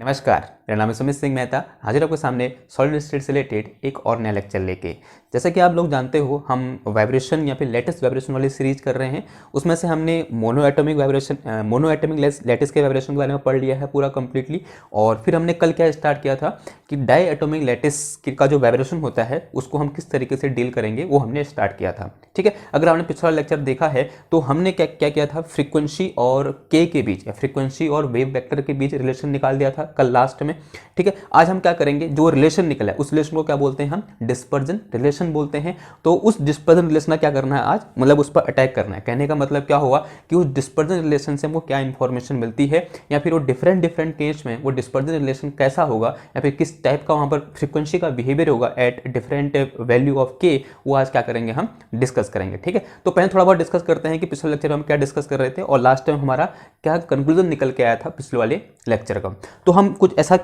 नमस्कार, मेरा नाम है सुमित सिंह मेहता। हाजिर आपके सामने सॉलिड स्टेट से रिलेटेड एक और नया लेक्चर लेके। जैसा कि आप लोग जानते हो, हम वाइब्रेशन या फिर लेटेस्ट वाइब्रेशन वाली सीरीज कर रहे हैं। उसमें से हमने मोनो एटॉमिक लैटिस के वाइब्रेशन के बारे में पढ़ लिया है पूरा कंप्लीटली। और फिर हमने कल क्या स्टार्ट किया था कि डाई एटॉमिक लैटिस का जो वाइब्रेशन होता है उसको हम किस तरीके से डील करेंगे, वो हमने स्टार्ट किया था। ठीक है, अगर आपने पिछला लेक्चर देखा है तो हमने क्या क्या किया था, फ्रीक्वेंसी और के के बीच या फ्रीक्वेंसी और वेव वेक्टर के बीच रिलेशन निकाल दिया था कल लास्ट में। ठीक है, आज हम क्या करेंगे, जो रिलेशन निकला है उस रिलेशन को क्या बोलते हैं, हम डिस्पर्जन रिलेशन बोलते हैं। तो उस डिस्पर्जन रिलेशन का क्या करना है आज, मतलब उस पर अटैक करना है। कहने का मतलब क्या हुआ कि उस डिस्पर्जन रिलेशन से हमको क्या इंफॉर्मेशन मिलती है, या फिर वो डिफरेंट डिफरेंट केस में वो डिस्पर्जन रिलेशन कैसा होगा, या फिर किस टाइप का वहां पर फ्रीक्वेंसी का बिहेवियर होगा एट डिफरेंट वैल्यू ऑफ के, वो आज क्या करेंगे, हम डिस्कस करेंगे। ठीक है, तो पहले थोड़ा बहुत डिस्कस करते हैं कि पिछले लेक्चर में हम क्या डिस्कस कर रहे थे और लास्ट टाइम हमारा क्या कंक्लूजन निकल के आया था पिछले वाले लेक्चर का। तो हम कुछ ऐसा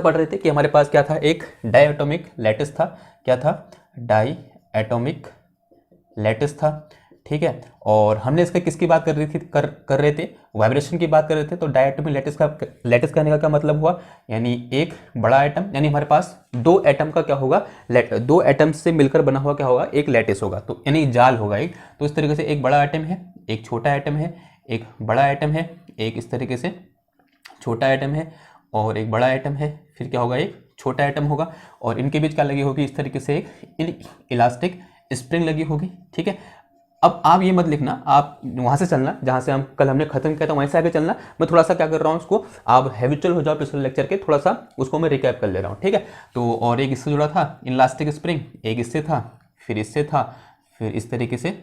पढ़ रहे थे कि हमारे पास क्या था, एक डाई एटॉमिक लैटिस था। क्या था, डाई एटॉमिक लैटिस था। ठीक है, और हमने इसका किसकी बात कर रहे थे, वाइब्रेशन की बात कर रहे थे। तो डाई एटॉमिक लैटिस कहने का क्या मतलब हुआ, यानी एक बड़ा एटम, यानी हमारे पास दो एटम का क्या होगा, दो एटम से मिलकर बना हुआ क्या होगा, एक लैटिस होगा। तो यानी जाल होगा एक। तो इस तरीके से एक बड़ा एटम है, एक छोटा एटम है, एक बड़ा एटम है, एक इस तरीके से छोटा एटम है, और एक बड़ा एटम है, फिर क्या होगा, एक छोटा एटम होगा। और इनके बीच क्या लगी होगी, इस तरीके से एक इलास्टिक स्प्रिंग लगी होगी। ठीक है, अब आप ये मत लिखना, आप वहां से चलना जहां से हमने खत्म किया था, वहीं से आगे चलना। मैं थोड़ा सा क्या कर रहा हूँ, उसको आप हैबिचुअल हो जाओ पिछले लेक्चर के, थोड़ा सा उसको मैं रिकैप कर ले रहा हूँ। ठीक है, तो और एक इससे जुड़ा था इलास्टिक स्प्रिंग, एक इससे था, फिर इससे था, फिर इस तरीके से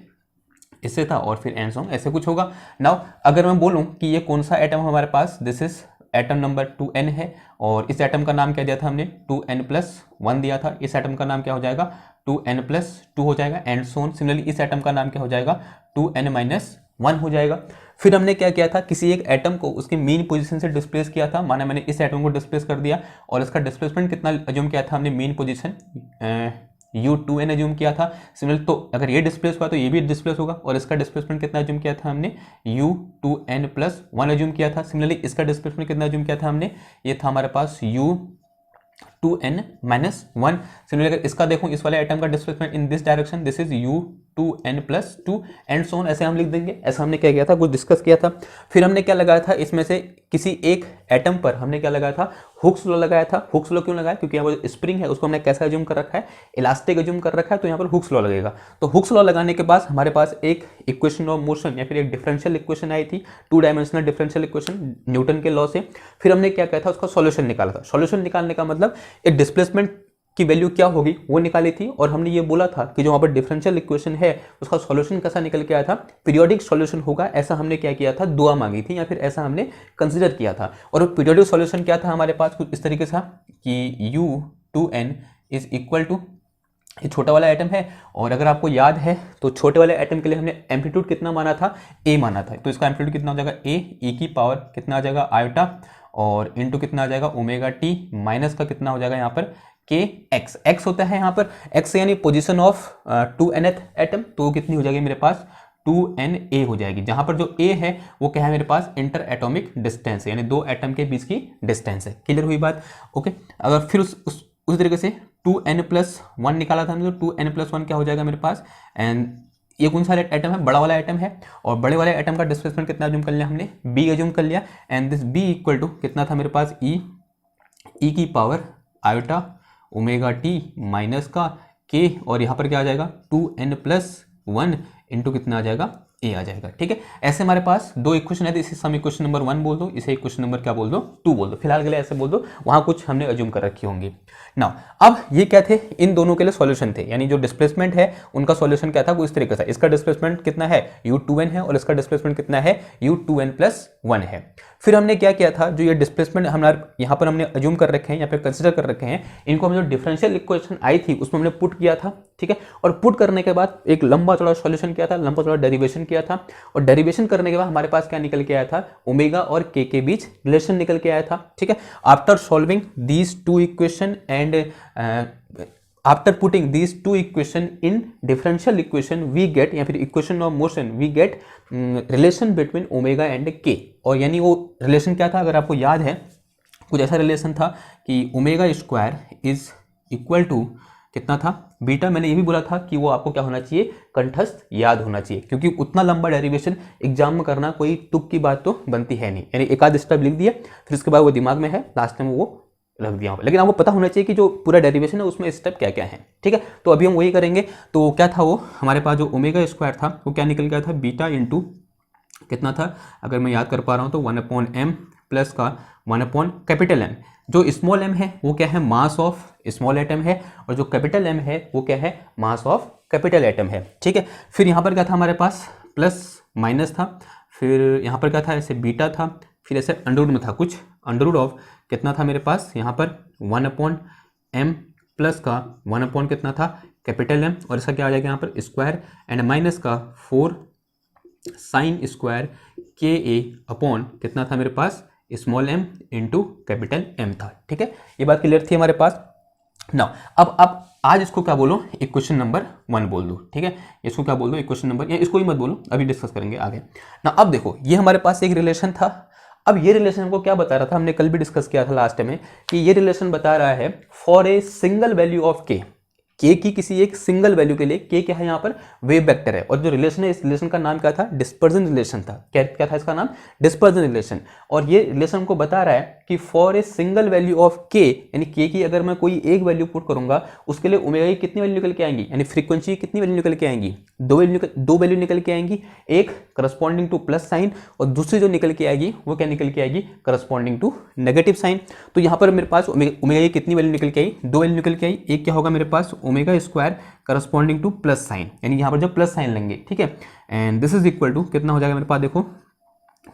इससे था, और फिर एंड सॉन्ग ऐसे कुछ होगा। नाउ अगर मैं बोलूं कि ये कौन सा एटम हमारे पास, this is atom number 2n है, और इस एटम का नाम क्या दिया था हमने, 2n+1 दिया था। इस एटम का नाम क्या हो जाएगा, 2n+2 हो जाएगा, एंड सोन। सिमिलरली इस एटम का नाम क्या हो जाएगा, 2n-1 हो जाएगा। फिर हमने क्या किया था, किसी एक एटम को उसकी मीन पोजीशन से डिस्प्लेस किया था। माना मैंने इस एटम को डिस्प्लेस कर दिया, और इसका डिस्प्लेसमेंट कितना अज्यूम किया था हमने, मीन पोजीशन u2n अज्यूम किया था। सिमिलर तो अगर ये डिस्प्लेस हुआ तो ये भी डिस्प्लेस होगा, और इसका डिस्प्लेसमेंट कितना अज्यूम किया था हमने, u2n+1 अज्यूम किया था। सिमिलरली इसका डिस्प्लेसमेंट कितना अज्यूम किया था हमने, ये था हमारे पास u2n-1। सिमिलरली अगर इसका देखूं, इस वाले एटम का displacement in this direction, this is u2n+2 and so on, ऐसे हम लिख देंगे। ऐसा हमने क्या किया था, कुछ डिस्कस किया था। फिर हमने क्या लगाया था, इसमें से किसी एक एटम पर हमने क्या लगाया था, हुक्स लॉ लगाया था। हुक्स लॉ क्यों लगाया, क्योंकि यहाँ पर स्प्रिंग है उसको हमने कैसा अज्यूम कर रखा है, इलास्टिक अज्यूम कर रखा है, तो यहाँ पर हुक्स लॉ लगेगा। तो हुक्स लॉ लगाने के बाद हमारे पास एक इक्वेशन ऑफ मोशन या फिर एक डिफरेंशियल इक्वेशन आई थी, 2 डायमेंशनल डिफरेंशियल इक्वेशन न्यूटन के लॉ से। फिर हमने क्या किया था, उसका सॉल्यूशन निकाला था। सॉल्यूशन निकालने का मतलब एक डिस्प्लेसमेंट की वैल्यू क्या होगी वो निकाली थी, और हमने ये बोला था कि जो वहां पर डिफरेंशियल इक्वेशन है उसका सॉल्यूशन कैसा निकल के आया था, पीरियोडिक सॉल्यूशन होगा। ऐसा हमने क्या किया था, दुआ मांगी थी, या फिर ऐसा हमने कंसीडर किया था। और पीरियोडिक सॉल्यूशन क्या था हमारे पास, कुछ इस तरीके से कि u2n इज इक्वल टू, ये छोटा वाला एटम है, और अगर आपको याद है तो छोटे वाले एटम के लिए हमने एम्पलीट्यूड कितना माना था, a माना था। तो इसका एम्पलीट्यूड कितना हो जाएगा, a की पावर कितना आ जाएगा, आयोटा, और इंटू कितना आ जाएगा, ओमेगा टी, माइनस का कितना हो जाएगा यहाँ पर के एक्स। एक्स होता है यहाँ पर एक्स यानी पोजीशन ऑफ 2nth एटम, तो कितनी हो जाएगी मेरे पास 2na हो जाएगी। जहां पर जो a है वो क्या है मेरे पास, इंटर एटॉमिक डिस्टेंस है, यानी दो एटम के बीच की डिस्टेंस है। क्लियर हुई बात, ओके। अगर फिर उस तरीके से 2n+1 निकाला था हमने, तो 2n+1 क्या हो जाएगा मेरे पास, एंड ये कौन सा एटम है, बड़ा वाला एटम है, और बड़े वाले एटम का डिस्प्लेसमेंट कितना अज्यूम कर लिया हमने, b अज्यूम कर लिया, and this b equal to कितना था मेरे पास, e की power iota omega T minus का के, और यहाँ पर क्या आ जाएगा 2n+1 इंटू कितना आ जाएगा, a आ जाएगा। ठीक है, ऐसे हमारे पास दो इक्वेशन है, इसे हम इक्वेशन नंबर 1 बोल दो, इसे इक्वेशन नंबर क्या बोल दो, 2 बोल दो, फिलहाल के लिए ऐसे बोल दो, वहां कुछ हमने अज्यूम कर रखी होंगी ना। अब ये क्या थे, इन दोनों के लिए सॉल्यूशन थे, यानी जो डिस्प्लेसमेंट है उनका सॉल्यूशन क्या था, वो इस तरीके से, इसका डिस्प्लेसमेंट कितना है u2n है, और इसका डिस्प्लेसमेंट कितना है u2n+1 है। फिर हमने क्या किया था, जो ये डिस्प्लेसमेंट हमारे यहाँ पर हमने अज्यूम कर रखे हैं, यहाँ पे कंसिडर कर रखे हैं, इनको हमने जो डिफरेंशियल इक्वेशन आई थी उसमें हमने पुट किया था। ठीक है, और पुट करने के बाद एक लंबा चौड़ा सॉल्यूशन किया था, लंबा चौड़ा डेरिवेशन किया था, और डेरिवेशन करने के बाद हमारे पास क्या निकल के आया था, ओमेगा और के बीच रिलेशन निकल के आया था। ठीक है, after solving these two equation and after putting these two equation in differential equation we get, या फिर equation of motion we get relation between omega and k. और यानी वो रिलेशन क्या था, अगर आपको याद है कुछ ऐसा रिलेशन था कि omega square is equal to कितना था बीटा। मैंने ये भी बोला था कि वो आपको क्या होना चाहिए, कंठस्थ याद होना चाहिए, क्योंकि उतना लंबा डेरिवेशन एग्जाम में करना कोई तुक की बात तो बनती है नहीं। यानी एक आध स्टेप लिख दिया, फिर उसके बाद वो दिमाग में है, लास्ट में वो रख दिया, लेकिन आपको पता होना चाहिए कि जो पूरा डेरिवेशन है उसमें स्टेप क्या क्या है। ठीक है, तो अभी हम वही करेंगे। तो क्या था वो हमारे पास जो ओमेगा स्क्वायर था वो क्या निकल गया था, बीटा इंटू कितना था, अगर मैं याद कर पा रहा हूँ तो 1/m प्लस का 1/M। जो स्मॉल m है वो क्या है, मास ऑफ स्मॉल एटम है, और जो कैपिटल M है वो क्या है, मास ऑफ कैपिटल एटम है। ठीक है, फिर यहाँ पर क्या था हमारे पास, प्लस माइनस था, फिर यहाँ पर क्या था, ऐसे बीटा था, फिर ऐसे अंडरवुड में था कुछ, अंडरवुड ऑफ कितना था मेरे पास यहाँ पर 1/m प्लस का 1/ कितना था, कैपिटल M, और इसका क्या आ जाएगा यहाँ पर स्क्वायर, एंड माइनस का 4 sine square K A upon कितना था मेरे पास, small m into capital M था। ठीक है, ये बात क्लियर थी हमारे पास ना। अब आज इसको क्या बोलो, इक्वेशन नंबर 1 बोल दो। ठीक है, इसको क्या बोल दो, इक्वेशन नंबर, या इसको ही मत बोलो, अभी डिस्कस करेंगे आगे ना। अब देखो ये हमारे पास एक रिलेशन था। अब ये रिलेशन हमको क्या बता रहा था, हमने कल भी डिस्कस किया था लास्ट में, कि ये रिलेशन बता रहा है for a single value of के की किसी एक सिंगल वैल्यू के लिए के क्या है यहाँ पर, वेव वेक्टर है, और जो रिलेशन है इस रिलेशन का नाम क्या था, डिस्पर्जन रिलेशन था। क्या था इसका नाम, डिस्पर्जन रिलेशन। और ये रिलेशन को बता रहा है कि for a single value of के, यानी के की अगर मैं कोई एक वैल्यू पुट करूंगा उसके लिए ओमेगा की कितनी वैल्यू निकल के आएंगी, यानी फ्रीक्वेंसी की कितनी वैल्यू निकल के आएंगी, दो वैल्यू निकल के आएंगी, एक करस्पॉन्डिंग टू प्लस साइन, और दूसरी जो निकल के आएगी वो क्या निकल के आएगी, करस्पॉन्डिंग टू नेगेटिव साइन। तो यहाँ पर मेरे पास ओमेगा की कितनी वैल्यू निकल के आई, दो वैल्यू निकल के आई। एक क्या होगा मेरे पास, omega square corresponding to plus sign, यानी यहाँ पर जब प्लस साइन लेंगे। ठीक है, and this is equal to कितना हो जाएगा मेरे पास, देखो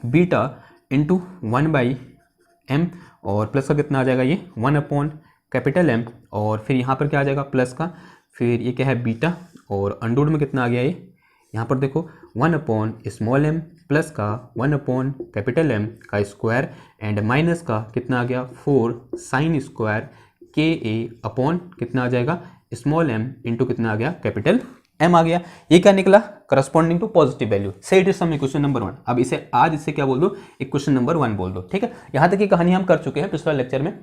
बीटा इंटू 1/m, और प्लस का कितना आ जाएगा ये 1/M, और फिर यहाँ पर क्या आ जाएगा प्लस का, फिर ये क्या है बीटा, और अंडरवुड में कितना आ गया ये, यहाँ पर देखो 1/m प्लस का 1/M का स्क्वायर, एंड माइनस का कितना आ गया 4 sine square K A upon कितना आ जाएगा स्मॉल m इंटू कितना आ गया, कैपिटल M आ गया। ये क्या निकला, corresponding to positive value. Say it is some equation number 1। अब इसे आज इससे क्या बोल दो, इक्वेशन नंबर 1 बोल दो। ठीक है, यहाँ तक की कहानी हम कर चुके हैं पिछले लेक्चर में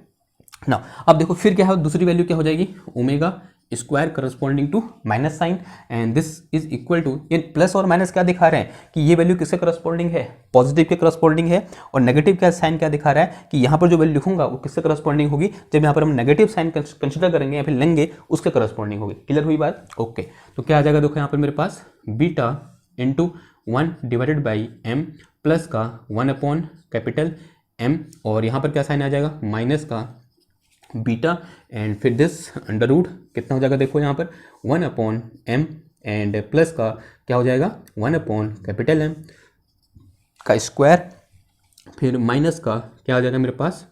ना। अब देखो फिर क्या है, दूसरी वैल्यू क्या हो जाएगी, omega square corresponding to minus sign, and this is equal to, ये प्लस और माइनस क्या दिखा रहे हैं कि ये वैल्यू किससे करस्पॉन्डिंग है, पॉजिटिव के करस्पॉन्डिंग है, और नेगेटिव का साइन क्या दिखा रहा है कि यहाँ पर जो वैल्यू लिखूंगा वो किससे करस्पॉन्डिंग होगी, जब यहाँ पर हम नेगेटिव साइन कंसिडर करेंगे या फिर लेंगे उसके करस्पॉन्डिंग होगी। क्लियर हुई बात, ओके। तो क्या आ जाएगा, देखो यहाँ पर मेरे पास बीटा इंटू 1/m प्लस का 1/M, और यहाँ पर क्या साइन आ जाएगा, माइनस का बीटा, एंड फिर दिस अंडरवुड कितना हो जाएगा, देखो यहाँ पर 1/M, एंड प्लस का क्या हो जाएगा 1/M का स्क्वायर, फिर माइनस का क्या आ जाएगा मेरे पास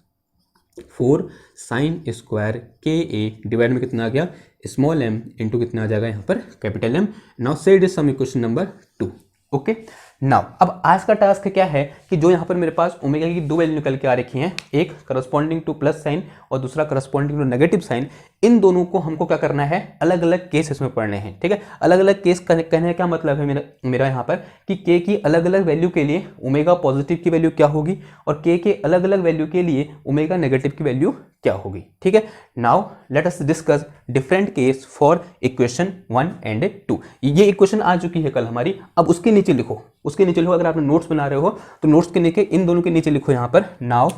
4 साइन स्क्वायर के ए डिवाइड में कितना आ गया स्मॉल m इंटू कितना आ जाएगा यहाँ पर capital M। Now say it is some equation number 2। Okay, now अब आज का टास्क क्या है कि जो यहाँ पर मेरे पास ओमेगा की दो वैल्यू निकल के आ रखी हैं, एक करस्पॉन्डिंग टू प्लस साइन और दूसरा करस्पॉन्डिंग टू नेगेटिव साइन, इन दोनों को हमको क्या करना है, अलग अलग केस इसमें पढ़ने हैं। ठीक है, अलग अलग केस कहने का क्या मतलब है मेरा यहाँ पर कि के की अलग अलग वैल्यू के लिए ओमेगा पॉजिटिव की वैल्यू क्या होगी और के अलग अलग वैल्यू के लिए ओमेगा नेगेटिव की वैल्यू क्या होगी। ठीक है, now let us discuss different case for equation 1 and 2। ये इक्वेशन आ चुकी है कल हमारी, अब उसके नीचे लिखो, अगर आपने नोट्स बना रहे हो तो नोट्स के नीचे इन दोनों के नीचे लिखो यहाँ पर नाउ।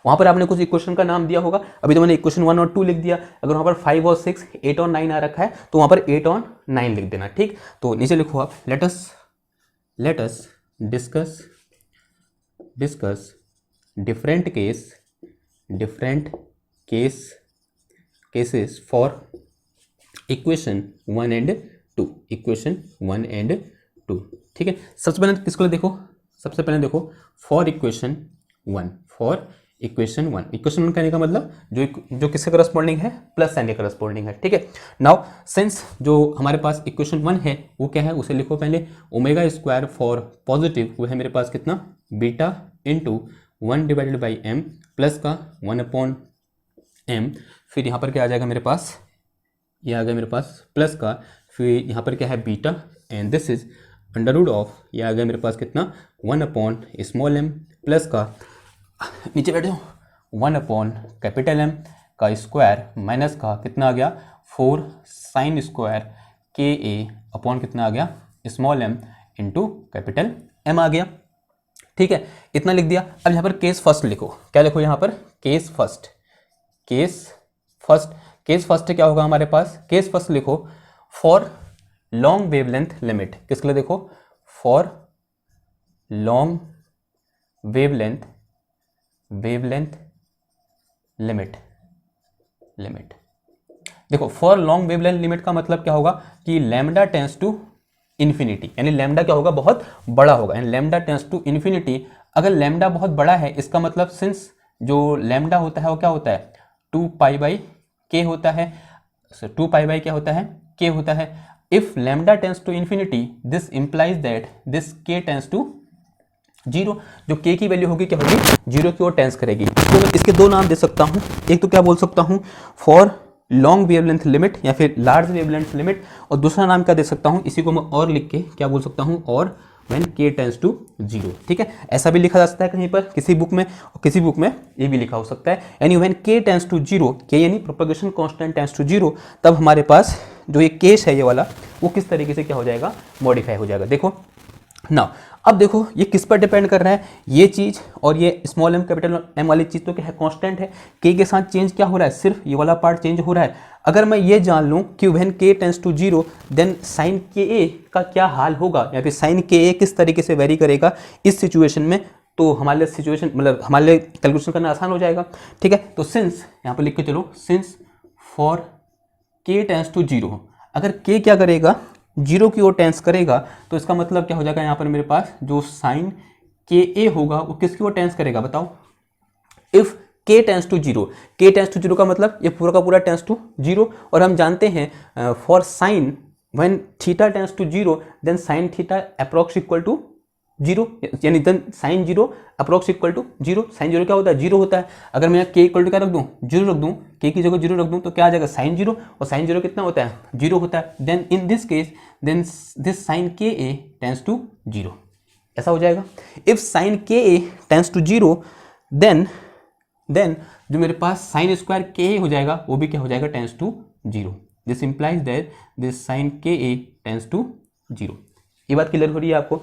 वहां पर आपने कुछ इक्वेशन का नाम दिया होगा, अभी तो मैंने इक्वेशन 1 और 2 लिख दिया। अगर वहां पर 5 और 6 8 और 9 आ रखा है तो वहां पर 8 और 9 लिख देना। ठीक, तो नीचे लिखो आप let us discuss different cases for equation 1 and 2। ठीक है, सबसे पहले किसको देखो, सबसे पहले देखो फॉर इक्वेशन 1। इक्वेशन 1 कहने का मतलब जो किसके करस्पॉन्डिंग है, प्लस साइन के करस्पॉन्डिंग है। ठीक है, नाउ सिंस जो हमारे पास इक्वेशन 1 है वो क्या है, उसे लिखो पहले ओमेगा स्क्वायर फॉर पॉजिटिव, वो है मेरे पास कितना बीटा इंटू 1/m प्लस का 1/m, फिर यहाँ पर क्या आ जाएगा मेरे पास, ये आ गया मेरे पास प्लस का, फिर यहाँ पर क्या है beta, and this is under root of, ये आ गया मेरे पास कितना 1/m प्लस का, नीचे बैठ जाओ 1 अपॉन कैपिटल एम का स्क्वायर माइनस का कितना आ गया 4 sine square K A upon कितना आ गया small M into capital M आ गया। ठीक है, इतना लिख दिया। अब यहाँ पर केस फर्स्ट लिखो। क्या लिखो यहाँ पर? Case first. केस फर्स्ट क्या होगा हमारे पास? केस फर्स्ट लिखो फॉर लॉन्ग वेवलेंथ लिमिट। किसके लिए? देखो फॉर लॉन्ग वेवलेंथ लिमिट। देखो फॉर लॉन्ग वेवलेंथ लिमिट का मतलब क्या होगा कि लैम्डा टेंस टू इन्फिनिटी, यानी लैम्डा क्या होगा? बहुत बड़ा होगा, यानी लैम्डा टेंस टू इन्फिनिटी। अगर लैम्डा बहुत बड़ा है इसका मतलब सिंस जो लैम्डा होता है वो क्या होता है 2 पाई बाई के होता है। 2 पाई बाई क्या होता है? के होता है। If lambda tends to infinity this implies that this k tends to zero. जो के की वैल्यू होगी क्या होगी? जीरो की ओर टेंस करेगी। तो मैं इसके दो नाम दे सकता हूं। एक तो क्या बोल सकता हूं? फॉर लॉन्ग वेवलेंथ लिमिट या फिर लार्ज वेवलेंथ लिमिट, और दूसरा नाम क्या दे सकता हूं? इसी को मैं और लिख के क्या बोल सकता हूं? और when k tends to zero. ठीक है, ऐसा भी लिखा जा सकता है कहीं पर किसी बुक में, और किसी बुक में ये भी लिखा हो सकता है। यानी when k tends to zero, k यानी propagation constant tends to zero, तब हमारे पास जो ये केस है ये वाला वो किस तरीके से क्या हो जाएगा? मॉडिफाई हो जाएगा। देखो ना, अब देखो ये किस पर डिपेंड कर रहा है? ये चीज और ये स्मॉल एम कैपिटल एम वाली चीज तो क्या है? कांस्टेंट है। के साथ चेंज क्या हो रहा है? सिर्फ ये वाला पार्ट चेंज हो रहा है। अगर मैं ये जान लूं कि when k tends to zero then sine k a का क्या हाल होगा, या फिर साइन के ए किस तरीके से वेरी करेगा इस सिचुएशन में, तो हमारे लिए सिचुएशन मतलब हमारे लिए कैलकुलेशन करना आसान हो जाएगा। ठीक है, तो सिंस यहाँ पर लिख के चलो, सिंस फॉर के टेंस टू जीरो, अगर के क्या करेगा? जीरो की ओर टेंस करेगा, तो इसका मतलब क्या हो जाएगा? यहाँ पर मेरे पास जो साइन के ए होगा वो किसकी ओर टेंस करेगा? बताओ। If k tends to zero, K tends to zero का मतलब ये पूरा का पूरा टेंस टू जीरो। और हम जानते हैं for sine when theta tends to zero then sine theta approx equal to zero, यानी then sine zero approx equal to zero. Sine zero क्या होता है? जीरो होता है। अगर मैं के इक्वल टू क्या रख दूं? जीरो रख दूं, के की जगह जीरो रख दूं, तो क्या आ जाएगा? साइन जीरो, और साइन जीरो कितना होता है? जीरो होता है। Then in this case then this sine k a tense to zero, ऐसा हो जाएगा। If sign k a tense to zero then जो मेरे पास साइन स्क्वायर के ए हो जाएगा वो भी क्या हो जाएगा? Tends to zero. This implies that this sine k a tense to zero. ये बात क्लियर हो रही है आपको?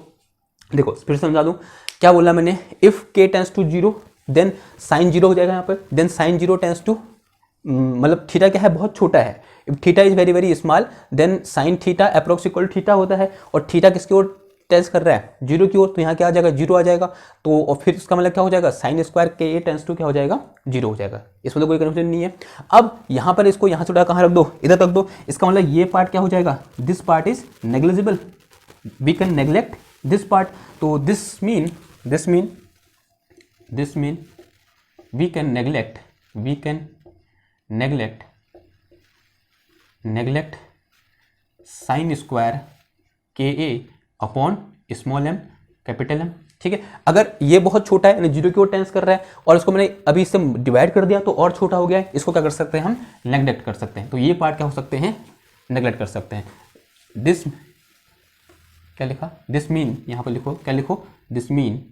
देखो फिर समझा दूं, क्या बोला मैंने? If k tends to zero then sine zero हो जाएगा यहाँ पर। Then sine zero tends to मतलब थीटा क्या है? बहुत छोटा है। If theta is very very small then sine theta approx equal theta होता है, और थीटा किसकी ओर टेंस कर रहा है? जीरो की ओर, तो यहाँ क्या आ जाएगा? जीरो आ जाएगा। तो और फिर इसका मतलब क्या हो जाएगा? Sign square K a tense to क्या हो जाएगा? जीरो हो जाएगा। इसमें तो कोई कन्फ्यूजन नहीं है। अब यहाँ पर इसको यहाँ से उठा कहाँ रख दो? इधर रख दो। इसका मतलब ये पार्ट क्या हो जाएगा? This part is negligible, we can neglect this part. तो this mean we can neglect sine square K A upon small M capital M. ठीक है, अगर ये बहुत छोटा है यानी जीरो की ओर टेंस कर रहा है और इसको मैंने अभी इससे डिवाइड कर दिया तो और छोटा हो गया है, इसको क्या कर सकते हैं? हम नेग्लेक्ट कर सकते हैं। तो ये पार्ट क्या हो सकते हैं? नेग्लेक्ट कर सकते हैं। दिस क्या लिखा? दिस मीन, यहाँ पर लिखो, क्या लिखो? This mean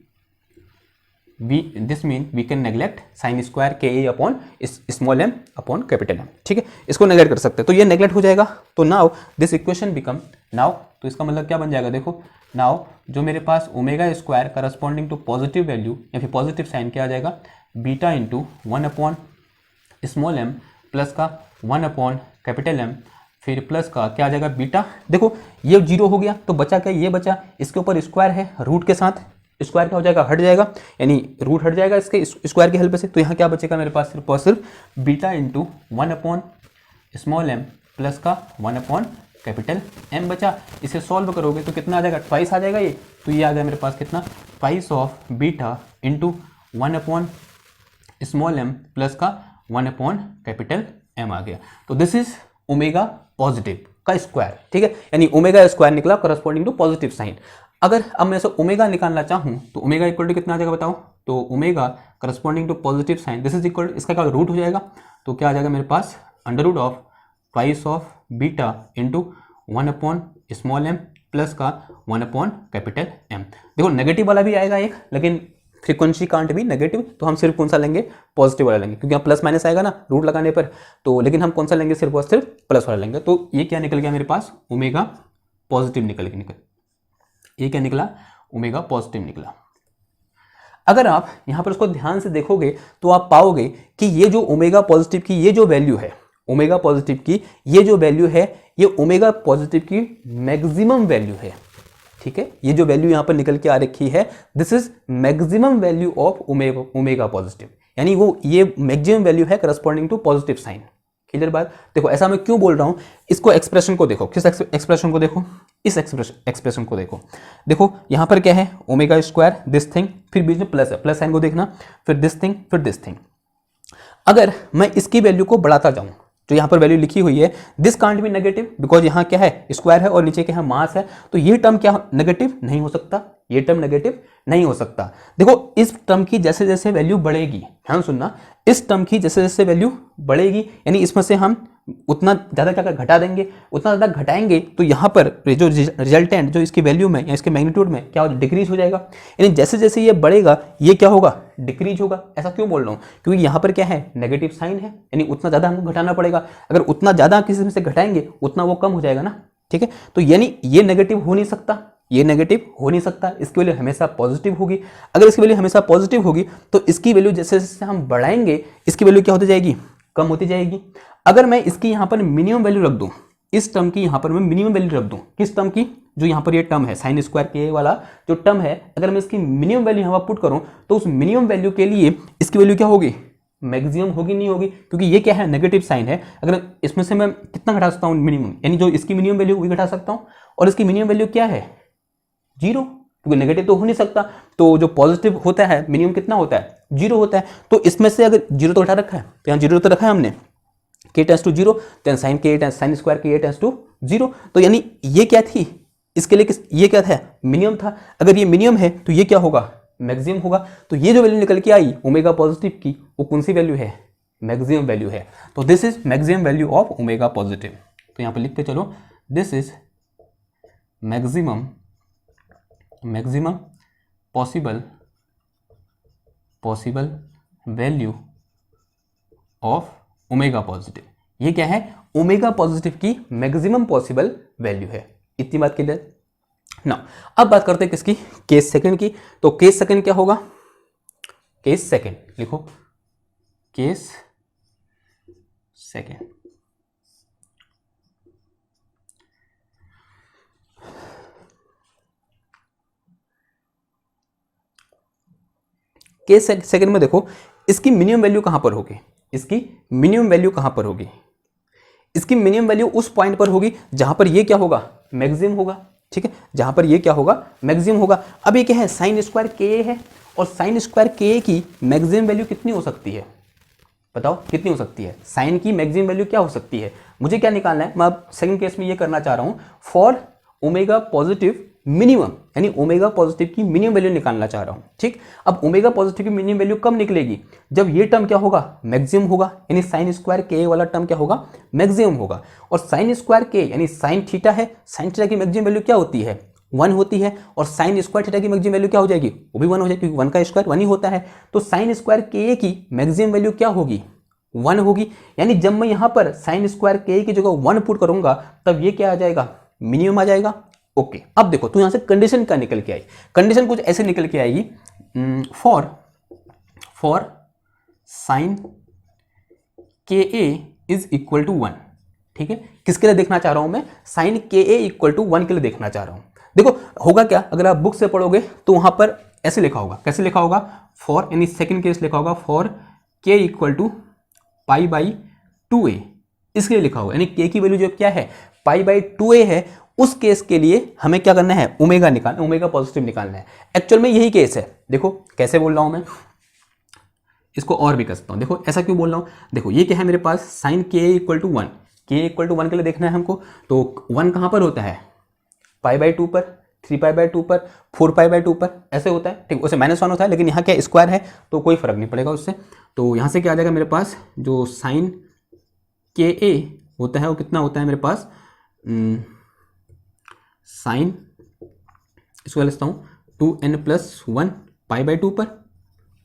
we can neglect sine square K A upon small M upon capital M. ठीक है, इसको नेग्लेक्ट कर सकते हैं, तो ये नेग्लेक्ट हो जाएगा। तो now this equation become now, तो इसका मतलब क्या बन जाएगा? देखो नाउ जो मेरे पास omega square corresponding to positive value या फिर पॉजिटिव साइन क्या आ जाएगा? Beta into 1 upon small M plus का 1 अपॉन कैपिटल एम, फिर प्लस का क्या आ जाएगा? बीटा। देखो ये जीरो हो गया तो बचा क्या? ये बचा, इसके ऊपर स्क्वायर है, रूट के साथ स्क्वायर क्या हो जाएगा? हट जाएगा, यानी रूट हट जाएगा इसके स्क्वायर की हेल्प से। तो यहाँ क्या बचेगा मेरे पास? सिर्फ और सिर्फ beta into 1 upon small M plus का 1 अपॉन कैपिटल एम बचा। इसे सॉल्व करोगे तो कितना आ जाएगा? ट्वाइस आ जाएगा ये। तो ये आ गया मेरे पास कितना? Twice of beta into 1 upon small M plus का 1 अपॉन कैपिटल एम आ गया। तो दिस इज ओमेगा पॉजिटिव का स्क्वायर। ठीक है, यानी ओमेगा स्क्वायर निकला करस्पॉन्डिंग टू पॉजिटिव साइन। अगर अब मैं ऐसा ओमेगा निकालना चाहूं तो ओमेगा इक्वल टू कितना आ जाएगा बताओ? तो omega corresponding to positive sign this is equal, इसका क्या रूट हो जाएगा, तो क्या आ जाएगा मेरे पास? Under root of twice of beta into 1 upon small M plus का 1 अपॉन कैपिटल एम। देखो नेगेटिव वाला भी आएगा एक, लेकिन फ्रीक्वेंसी कांट बी नेगेटिव, तो हम सिर्फ कौन सा लेंगे, पॉजिटिव वाला लेंगे, क्योंकि यहाँ प्लस माइनस आएगा ना रूट लगाने पर, तो लेकिन हम कौन सा लेंगे, सिर्फ और सिर्फ प्लस वाला लेंगे। तो ये क्या निकल गया मेरे पास, ओमेगा पॉजिटिव ये क्या निकला, ओमेगा पॉजिटिव निकला। अगर आप यहाँ पर उसको ध्यान से देखोगे तो आप पाओगे कि ये जो ओमेगा पॉजिटिव की ये जो वैल्यू है, ओमेगा पॉजिटिव की ये जो वैल्यू है, ये ओमेगा पॉजिटिव की मैक्सिमम वैल्यू है। ठीक है, ये जो वैल्यू यहाँ पर निकल के आ रखी है, this is maximum value of omega positive, यानी वो ये मैक्सिमम वैल्यू है corresponding to positive sign. Clear बात। देखो ऐसा मैं क्यों बोल रहा हूं, इसको एक्सप्रेशन को देखो, किस एक्सप्रेशन को देखो, इस एक्सप्रेशन को देखो। देखो यहां पर क्या है, ओमेगा स्क्वायर दिस थिंग, फिर बीच में प्लस है, प्लस साइन को देखना, फिर दिस थिंग, फिर दिस थिंग। अगर मैं इसकी वैल्यू को बढ़ाता जाऊं, जो यहां पर वैल्यू लिखी हुई है, this can't be negative, because यहां क्या है, स्क्वायर है और नीचे क्या है, मास है, तो ये टर्म क्या नेगेटिव नहीं हो सकता, ये टर्म नेगेटिव नहीं हो सकता। देखो इस टर्म की जैसे जैसे वैल्यू बढ़ेगी, ध्यान सुनना, इस टर्म की जैसे जैसे वैल्यू बढ़ेगी, यानी इसमें से हम उतना ज़्यादा क्या घटा देंगे, उतना ज़्यादा घटाएंगे, तो यहाँ पर जो रिजल्टेंट जो इसकी वैल्यू में या इसके मैग्नीट्यूड में क्या हो, डिक्रीज हो जाएगा। यानी जैसे जैसे ये बढ़ेगा ये क्या होगा, डिक्रीज होगा। ऐसा क्यों बोल रहा हूँ, क्योंकि यहाँ पर क्या है, नेगेटिव साइन है, यानी उतना ज़्यादा हमको घटाना पड़ेगा। अगर उतना ज़्यादा किसी में से घटाएंगे उतना वो कम हो जाएगा ना। ठीक है, तो यानी ये नेगेटिव हो नहीं सकता, ये नेगेटिव हो नहीं सकता, इसकी वैल्यू हमेशा पॉजिटिव होगी। अगर इसकी वैल्यू हमेशा पॉजिटिव होगी तो इसकी वैल्यू जैसे जैसे हम बढ़ाएंगे इसकी वैल्यू क्या होती जाएगी, कम होती जाएगी। अगर मैं इसकी यहाँ पर मिनिमम वैल्यू रख दूं, इस टर्म की यहाँ पर मैं मिनिमम वैल्यू रख दूं, किस टर्म की, जो यहाँ पर ये टर्म है साइन स्क्वायर के वाला जो टर्म है, अगर मैं इसकी मिनिमम वैल्यू यहाँ पुट करूँ तो उस मिनिमम वैल्यू के लिए इसकी वैल्यू क्या होगी, मैक्सिमम होगी, नहीं होगी, क्योंकि ये क्या है, नेगेटिव साइन है। अगर इसमें से मैं कितना घटा सकता हूँ मिनिमम, यानी जो इसकी मिनिमम वैल्यू वही घटा सकता हूँ, और इसकी मिनिमम वैल्यू क्या है, जीरो, क्योंकि नेगेटिव तो हो नहीं सकता। तो जो पॉजिटिव होता है मिनिमम कितना होता है, जीरो होता है। तो इसमें से अगर जीरो तो उठा रखा है, तो यहाँ जीरो तो रखा है हमने, k tends to zero, then sine के साइन स्क्वायर के टेंस टू जीरो। तो यानी ये क्या थी, इसके लिए ये क्या था, मिनिमम था। अगर ये मिनिमम है तो ये क्या होगा, मैक्सिमम होगा। तो ये जो वैल्यू निकल के आई ओमेगा पॉजिटिव की, वो कौन सी वैल्यू है, मैक्सिमम वैल्यू है। तो this is maximum value of omega positive. तो यहाँ पर लिखते चलो, this is maximum possible value of omega positive. ये क्या है, ओमेगा पॉजिटिव की मैक्सिमम पॉसिबल वैल्यू है। इतनी बात क्लियर ना। अब बात करते हैं किसकी, केस सेकंड की। तो केस सेकंड क्या होगा, केस सेकंड लिखो, केस सेकंड। केस सेकंड में देखो इसकी मिनिमम वैल्यू कहां पर होगी, इसकी मिनिमम वैल्यू कहां पर होगी, इसकी मिनिमम वैल्यू उस पॉइंट पर होगी जहां पर ये क्या होगा, मैक्सिमम होगा। ठीक है, जहां पर ये क्या होगा, मैक्सिमम होगा। अब ये क्या है, साइन स्क्वायर के है, और साइन स्क्वायर के की मैक्सिमम वैल्यू कितनी हो सकती है, बताओ कितनी हो सकती है। साइन की मैक्सिमम वैल्यू क्या हो सकती है, मुझे क्या निकालना है। मैं अब सेकंड केस में ये करना चाह रहा हूं, फॉर ओमेगा पॉजिटिव मिनिमम, यानी ओमेगा पॉजिटिव की मिनिमम वैल्यू निकालना चाह रहा हूं। ठीक, अब ओमेगा पॉजिटिव की मिनिमम वैल्यू कब निकलेगी, जब ये टर्म क्या होगा, मैक्सिमम होगा, यानी साइन स्क्वायर के वाला टर्म क्या होगा, मैक्सिमम होगा। और साइन स्क्वायर के यानी साइन थीटा है, साइन थीटा की मैक्सिमम वैल्यू क्या होती है, 1 होती है, और साइन स्क्वायर थीटा की मैक्सिमम वैल्यू क्या हो जाएगी, वो भी 1 हो जाएगी, क्योंकि 1 का स्क्वायर 1 ही होता है। तो साइन स्क्वायर के की मैक्सिमम वैल्यू क्या होगी, 1 होगी। यानी जब मैं यहां पर साइन स्क्वायर के की जगह 1 पुट करूंगा तब ये क्या आ जाएगा, मिनिमम आ जाएगा। ओके, अब देखो तो यहां से कंडीशन क्या निकल के आई, कंडीशन कुछ ऐसे निकल के आएगी, for sign k A is equal to 1। ठीक है, किसके लिए देखना चाह रहा हूं मैं, sign k A equal to 1 के लिए देखना चाह रहा हूं। देखो होगा क्या, अगर आप बुक से पढ़ोगे तो वहां पर ऐसे लिखा होगा, कैसे लिखा होगा, फॉर यानी सेकंड केस लिखा होगा, फॉर के equal to pi by 2a, इसके लिए लिखा होगा। यानी के की वैल्यू जो क्या है, पाई बाई 2a है, उस केस के लिए हमें क्या करना है, ओमेगा निकालना, ओमेगा पॉजिटिव निकालना है। एक्चुअल में यही केस है। देखो कैसे बोल रहा हूं मैं, इसको और भी कसता हूं। देखो ऐसा क्यों बोल रहा हूं, देखो ये क्या है मेरे पास, साइन के इक्वल टू 1, के इक्वल टू 1 के लिए देखना है हमको। तो 1 कहां पर होता है, पाई बाई 2 पर, 3 पाई बाई 2 पर, 4 पाई बाई 2 पर, ऐसे होता है। ठीक, उसे -1 होता है, लेकिन यहाँ क्या स्क्वायर है तो कोई फर्क नहीं पड़ेगा उससे। तो यहाँ से क्या आ जाएगा मेरे पास, जो साइन के ए होता है वो कितना होता है मेरे पास, साइन, इसको लिखता हूँ 2n + 1 पाई बाई 2 पर,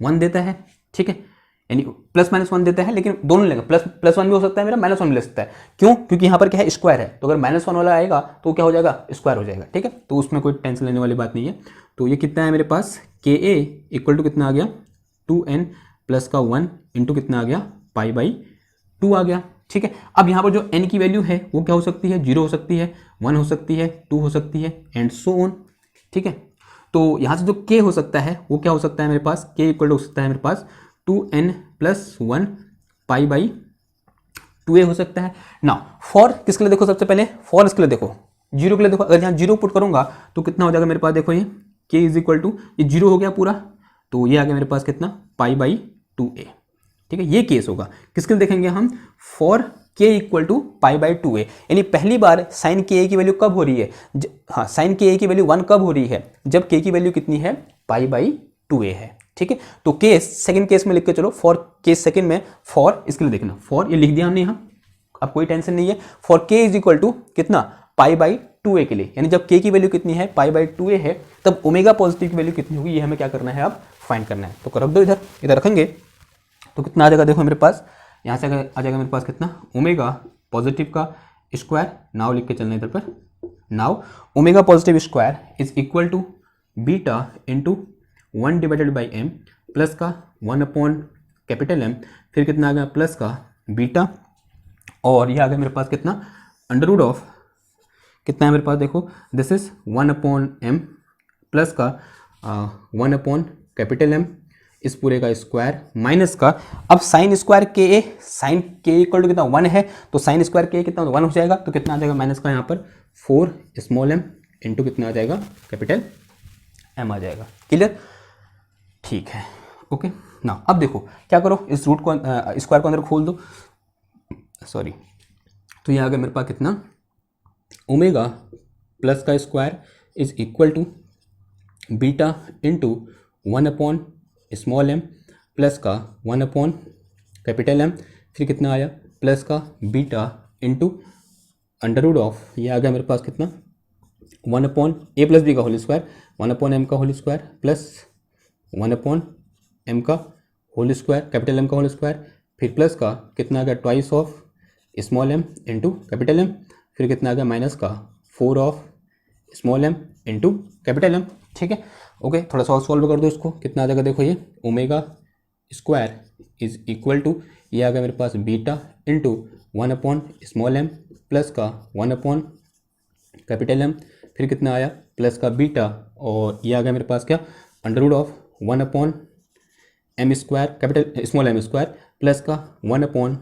1 देता है, ठीक है, यानी प्लस माइनस 1 देता है, लेकिन दोनों लेंगे, प्लस 1 भी हो सकता है मेरा, माइनस 1 भी ले सकता है। क्यों? क्योंकि यहाँ पर क्या है, स्क्वायर है, तो अगर माइनस 1 वाला आएगा तो क्या हो जाएगा, स्क्वायर हो जाएगा, ठीक है। तो उसमें कोई टेंशन लेने वाली बात नहीं है। तो ये कितना है मेरे पास, के ए इक्वल टू कितना आ गया, 2n प्लस का 1 इंटू कितना आ गया, पाई बाई 2 आ गया, ठीक है। अब यहाँ पर जो n की वैल्यू है वो क्या हो सकती है, 0 हो सकती है, 1 हो सकती है, 2 हो सकती है, एंड सो ऑन, ठीक है। तो यहाँ से जो k हो सकता है वो क्या हो सकता है मेरे पास, k इक्वल टू हो सकता है मेरे पास 2n plus 1 pi by 2a हो सकता है ना। फॉर किसके लिए देखो, सबसे पहले फॉर इसके लिए देखो, जीरो के लिए देखो, अगर यहाँ जीरो पुट करूंगा तो कितना हो जाएगा मेरे पास, देखो ये k इज इक्वल टू, ये जीरो हो गया पूरा, तो ये आ गया मेरे पास कितना, पाई बाई 2a, ठीक है। ये केस होगा, किसके लिए देखेंगे हम, for k equal to pi by 2a, यानी पहली बार साइन के की वैल्यू कब हो रही है, हाँ साइन के की वैल्यू 1 कब हो रही है, जब k की वैल्यू कितनी है, पाई बाई 2a है, ठीक है। तो केस सेकंड केस में लिख के चलो, फॉर केस सेकंड में, फॉर इसके लिए देखना, फॉर ये लिख दिया हमने यहाँ, अब कोई टेंशन नहीं है। For k is equal to कितना, पाई बाई 2a के लिए, यानी जब k की वैल्यू कितनी है, पाई बाई 2a है, तब ओमेगा पॉजिटिव की वैल्यू कितनी होगी, ये हमें क्या करना है, अब फाइंड करना है। तो रख दो इधर, इधर रखेंगे तो कितना आ जाएगा, देखो मेरे पास यहाँ से आ जाएगा मेरे पास कितना, ओमेगा पॉजिटिव का स्क्वायर, नाउ लिख के चलना इधर पर, now omega positive square is equal to beta into 1 divided by M plus का 1 अपॉन कैपिटल एम, फिर कितना आ गया, प्लस का बीटा, और ये आ गया मेरे पास कितना, अंडर रूट ऑफ कितना है मेरे पास, देखो this is 1 upon M plus का 1 अपॉन कैपिटल एम, इस पूरे का स्क्वायर माइनस का, अब साइन स्क्वायर के ए, साइन के इक्वल टू कितना 1 है, तो साइन स्क्वायर के कितना 1 हो जाएगा, तो कितना आ जाएगा माइनस का यहाँ पर 4 स्मॉल एम इंटू कितना आ जाएगा, कैपिटल एम आ जाएगा, क्लियर, ठीक है, ओके ना। अब देखो क्या करो, इस रूट को स्क्वायर को अंदर खोल दो, सॉरी, तो ये आ गया मेरे पास कितना, ओमेगा प्लस का square is equal to beta into 1 upon small M plus का 1 अपॉन कैपिटल एम, फिर कितना आया, प्लस का beta into under root of, ये आ गया मेरे पास कितना, 1 अपॉन ए प्लस बी का होल स्क्वायर, 1 अपॉन एम का whole square plus 1 upon M का होल स्क्वायर, कैपिटल एम का होल स्क्वायर, फिर प्लस का कितना आ गया, twice of small M into capital M, फिर कितना आ गया, माइनस का 4 of small M into capital M, ठीक है, ओके। थोड़ा सा और सॉल्व कर दो इसको, कितना आ जाएगा, देखो ये omega square is equal to, ये आ गया मेरे पास beta into 1 upon small M plus का 1 अपॉन कैपिटल एम, फिर कितना आया, प्लस का बीटा, और ये आ गया मेरे पास क्या, under root of 1 upon M square capital small M square plus का 1 अपॉन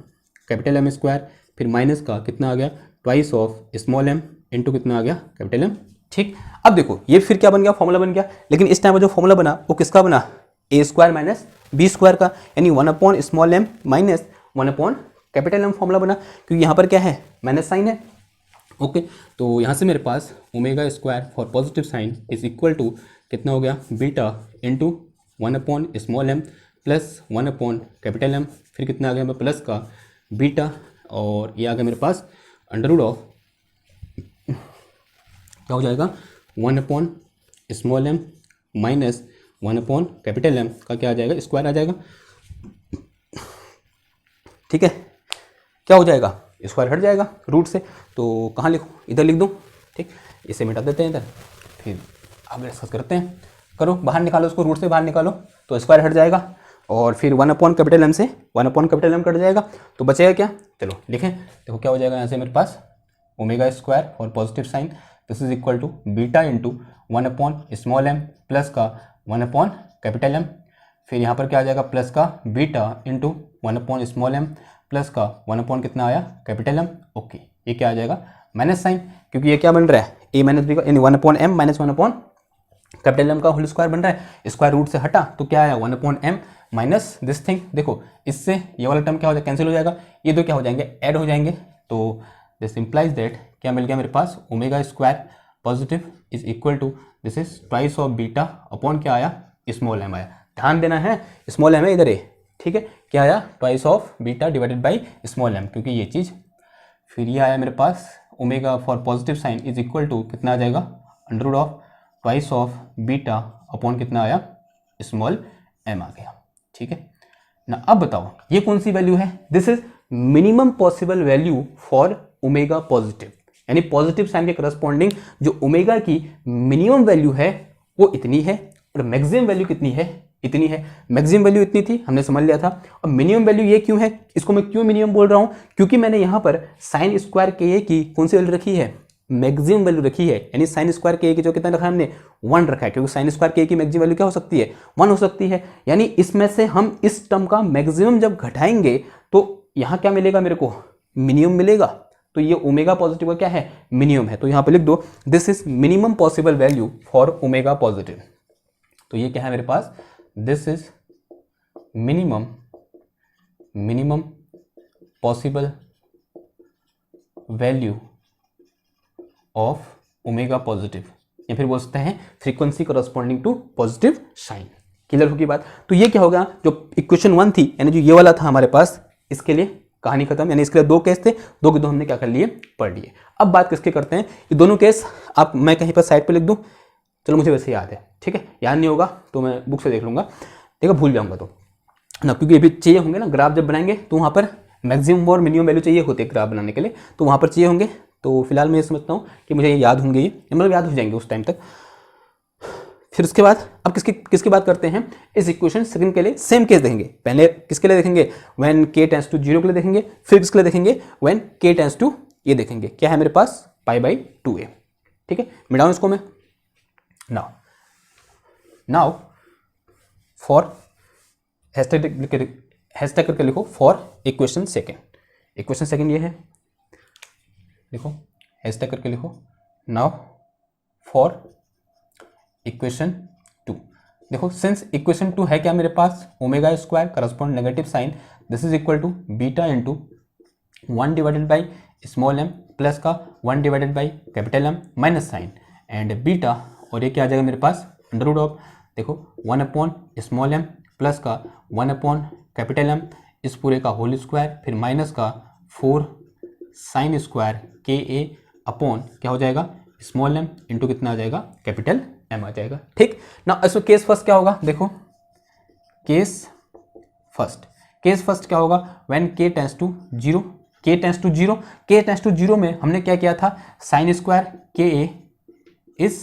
कैपिटल एम स्क्वायर, फिर माइनस का कितना आ गया, twice of small M into कितना आ गया, कैपिटल एम, ठीक। अब देखो ये फिर क्या बन गया, फॉर्मूला बन गया, लेकिन इस टाइम पर जो फॉर्मूला बना वो किसका बना, A square minus B square का, यानी 1 upon small M minus 1 upon capital M formula बना, क्योंकि यहाँ पर क्या है, माइनस साइन है, ओके। तो यहाँ से मेरे पास omega square for positive sine is equal to कितना हो गया, beta into 1 upon small M plus 1 upon capital M, फिर कितना आ गया, प्लस का बीटा, और ये आ गया मेरे पास अंडर रूट ऑफ, क्या हो जाएगा, 1 upon small M minus 1 upon capital M का क्या आ जाएगा, स्क्वायर आ जाएगा, ठीक है। क्या हो जाएगा, स्क्वायर हट जाएगा रूट से, तो कहाँ लिखूँ, इधर लिख दूँ, ठीक, इसे मिटा देते हैं इधर, फिर आगे डिस्कस करते हैं, करो बाहर निकालो उसको, रूट से बाहर निकालो तो स्क्वायर हट जाएगा, और फिर 1 अपॉन कैपिटल एम से 1 अपॉन कैपिटल एम कट जाएगा, तो बचेगा क्या, चलो लिखें, देखो क्या हो जाएगा, यहाँ से मेरे पास omega square for positive sign this is equal to beta into 1 upon small M plus का 1 अपॉन कैपिटल एम, फिर यहाँ पर क्या आ जाएगा, प्लस का beta into 1 upon small M plus का 1 अपॉन कितना आया, कैपिटल एम, ओके। ये क्या आ जाएगा, माइनस साइन, क्योंकि ये क्या बन रहा है, ए माइनस बी का, यानी 1 upon M minus 1 upon capital M का होल स्क्वायर बन रहा है, स्क्वायर रूट से हटा तो क्या आया, 1 upon M minus this thing, देखो इससे ये वाला टर्म क्या हो जाएगा, कैंसिल हो जाएगा, ये दो क्या हो जाएंगे, ऐड हो जाएंगे, तो दिस इंप्लाइज दैट क्या मिल गया मेरे पास, omega square positive is equal to this is twice of beta upon क्या आया, स्मॉल एम आया, ध्यान देना है स्मॉल एम है इधर, ठीक है, क्या आया, twice of beta divided by small M, क्योंकि ये चीज़, फिर ये आया मेरे पास omega for positive sine is equal to कितना आ जाएगा, under root of twice of beta upon कितना आया, स्मॉल एम आ गया, ठीक है ना। अब बताओ ये कौन सी वैल्यू है, this is minimum possible value for omega positive, यानी पॉजिटिव साइन के करस्पॉन्डिंग जो ओमेगा की मिनिमम वैल्यू है वो इतनी है और मैक्सिमम वैल्यू कितनी है, इतनी है। मैक्सिमम वैल्यू इतनी थी, हमने समझ लिया था। और मिनिमम वैल्यू ये क्यों है, इसको मैं क्यों मिनिमम बोल रहा हूं, क्योंकि मैंने यहां पर साइन स्क्वायर के की कौन सी वैल्यू रखी है, मैक्सिमम वैल्यू रखी है, यानी साइन स्क्वायर के की जो कितना रखा है हमने 1 रखा है, क्योंकि साइन स्क्वायर के की मैक्सिमम वैल्यू क्या हो सकती है 1 हो सकती है। यानी इसमें से हम इस टर्म का मैक्सिमम जब घटाएंगे तो यहां क्या मिलेगा मेरे को, मिनिमम मिलेगा। तो ये ओमेगा पॉजिटिव का क्या है, मिनिमम है। तो यहां पर लिख दो this is minimum possible value for omega positive. तो ये क्या है मेरे पास, this is minimum possible value of omega positive, या फिर बोल सकते हैं frequency corresponding to positive sign. Clear होगी बात। तो ये क्या होगा, जो इक्वेशन 1 थी यानी जो ये वाला था हमारे पास, इसके लिए कहानी खत्म, यानी इसके लिए 2 केस थे, 2 के 2 हमने क्या कर लिए, पढ़ लिए। अब बात किसके करते हैं, ये दोनों केस आप मैं कहीं पर साइड पे लिख दूं, चलो मुझे वैसे याद है, ठीक है, याद नहीं होगा तो मैं बुक से देख लूंगा, देखो भूल जाऊंगा तो ना, क्योंकि ये भी चाहिए होंगे ना, ग्राफ जब बनाएंगे तो वहाँ पर मैक्सिमम और मिनिमम वैल्यू चाहिए होते हैं ग्राफ बनाने के लिए, तो वहाँ पर चाहिए होंगे। तो फिलहाल मैं ये समझता हूँ कि मुझे याद होंगे, ये मतलब याद हो जाएंगे उस टाइम तक। फिर उसके बाद अब किसकी बात करते हैं, इस इक्वेशन सेकंड के लिए सेम केस देखेंगे। पहले किसके लिए देखेंगे, व्हेन k टेंड्स टू 0 के लिए देखेंगे, फिर किसके लिए देखेंगे, व्हेन k टेंड्स टू, ये देखेंगे क्या है मेरे पास π/2a, ठीक है। मिटाऊं इसको मैं, नाउ फॉर हैशटैग करके लिखो फॉर इक्वेशन सेकंड ये है, लिखो हैशटैग करके लिखो, नाउ फॉर इक्वेशन 2। देखो सिंस इक्वेशन 2 है क्या मेरे पास, omega square correspond negative sine, this is equal to beta into 1 divided by small m plus का 1 divided by capital M minus sign and beta, और ये क्या आ जाएगा मेरे पास अंडर रूट ऑफ, देखो 1 अपॉन स्मॉल m प्लस का 1 अपॉन कैपिटल M, इस पूरे का होल स्क्वायर, फिर माइनस का 4 sine square K A upon क्या हो जाएगा स्मॉल m इंटू कितना आ जाएगा कैपिटल M आ जाएगा, ठीक ना। इसमें केस फर्स्ट क्या होगा, देखो केस फर्स्ट क्या होगा, when k tends to 0, k tends to 0 में हमने क्या किया था, sign square K A is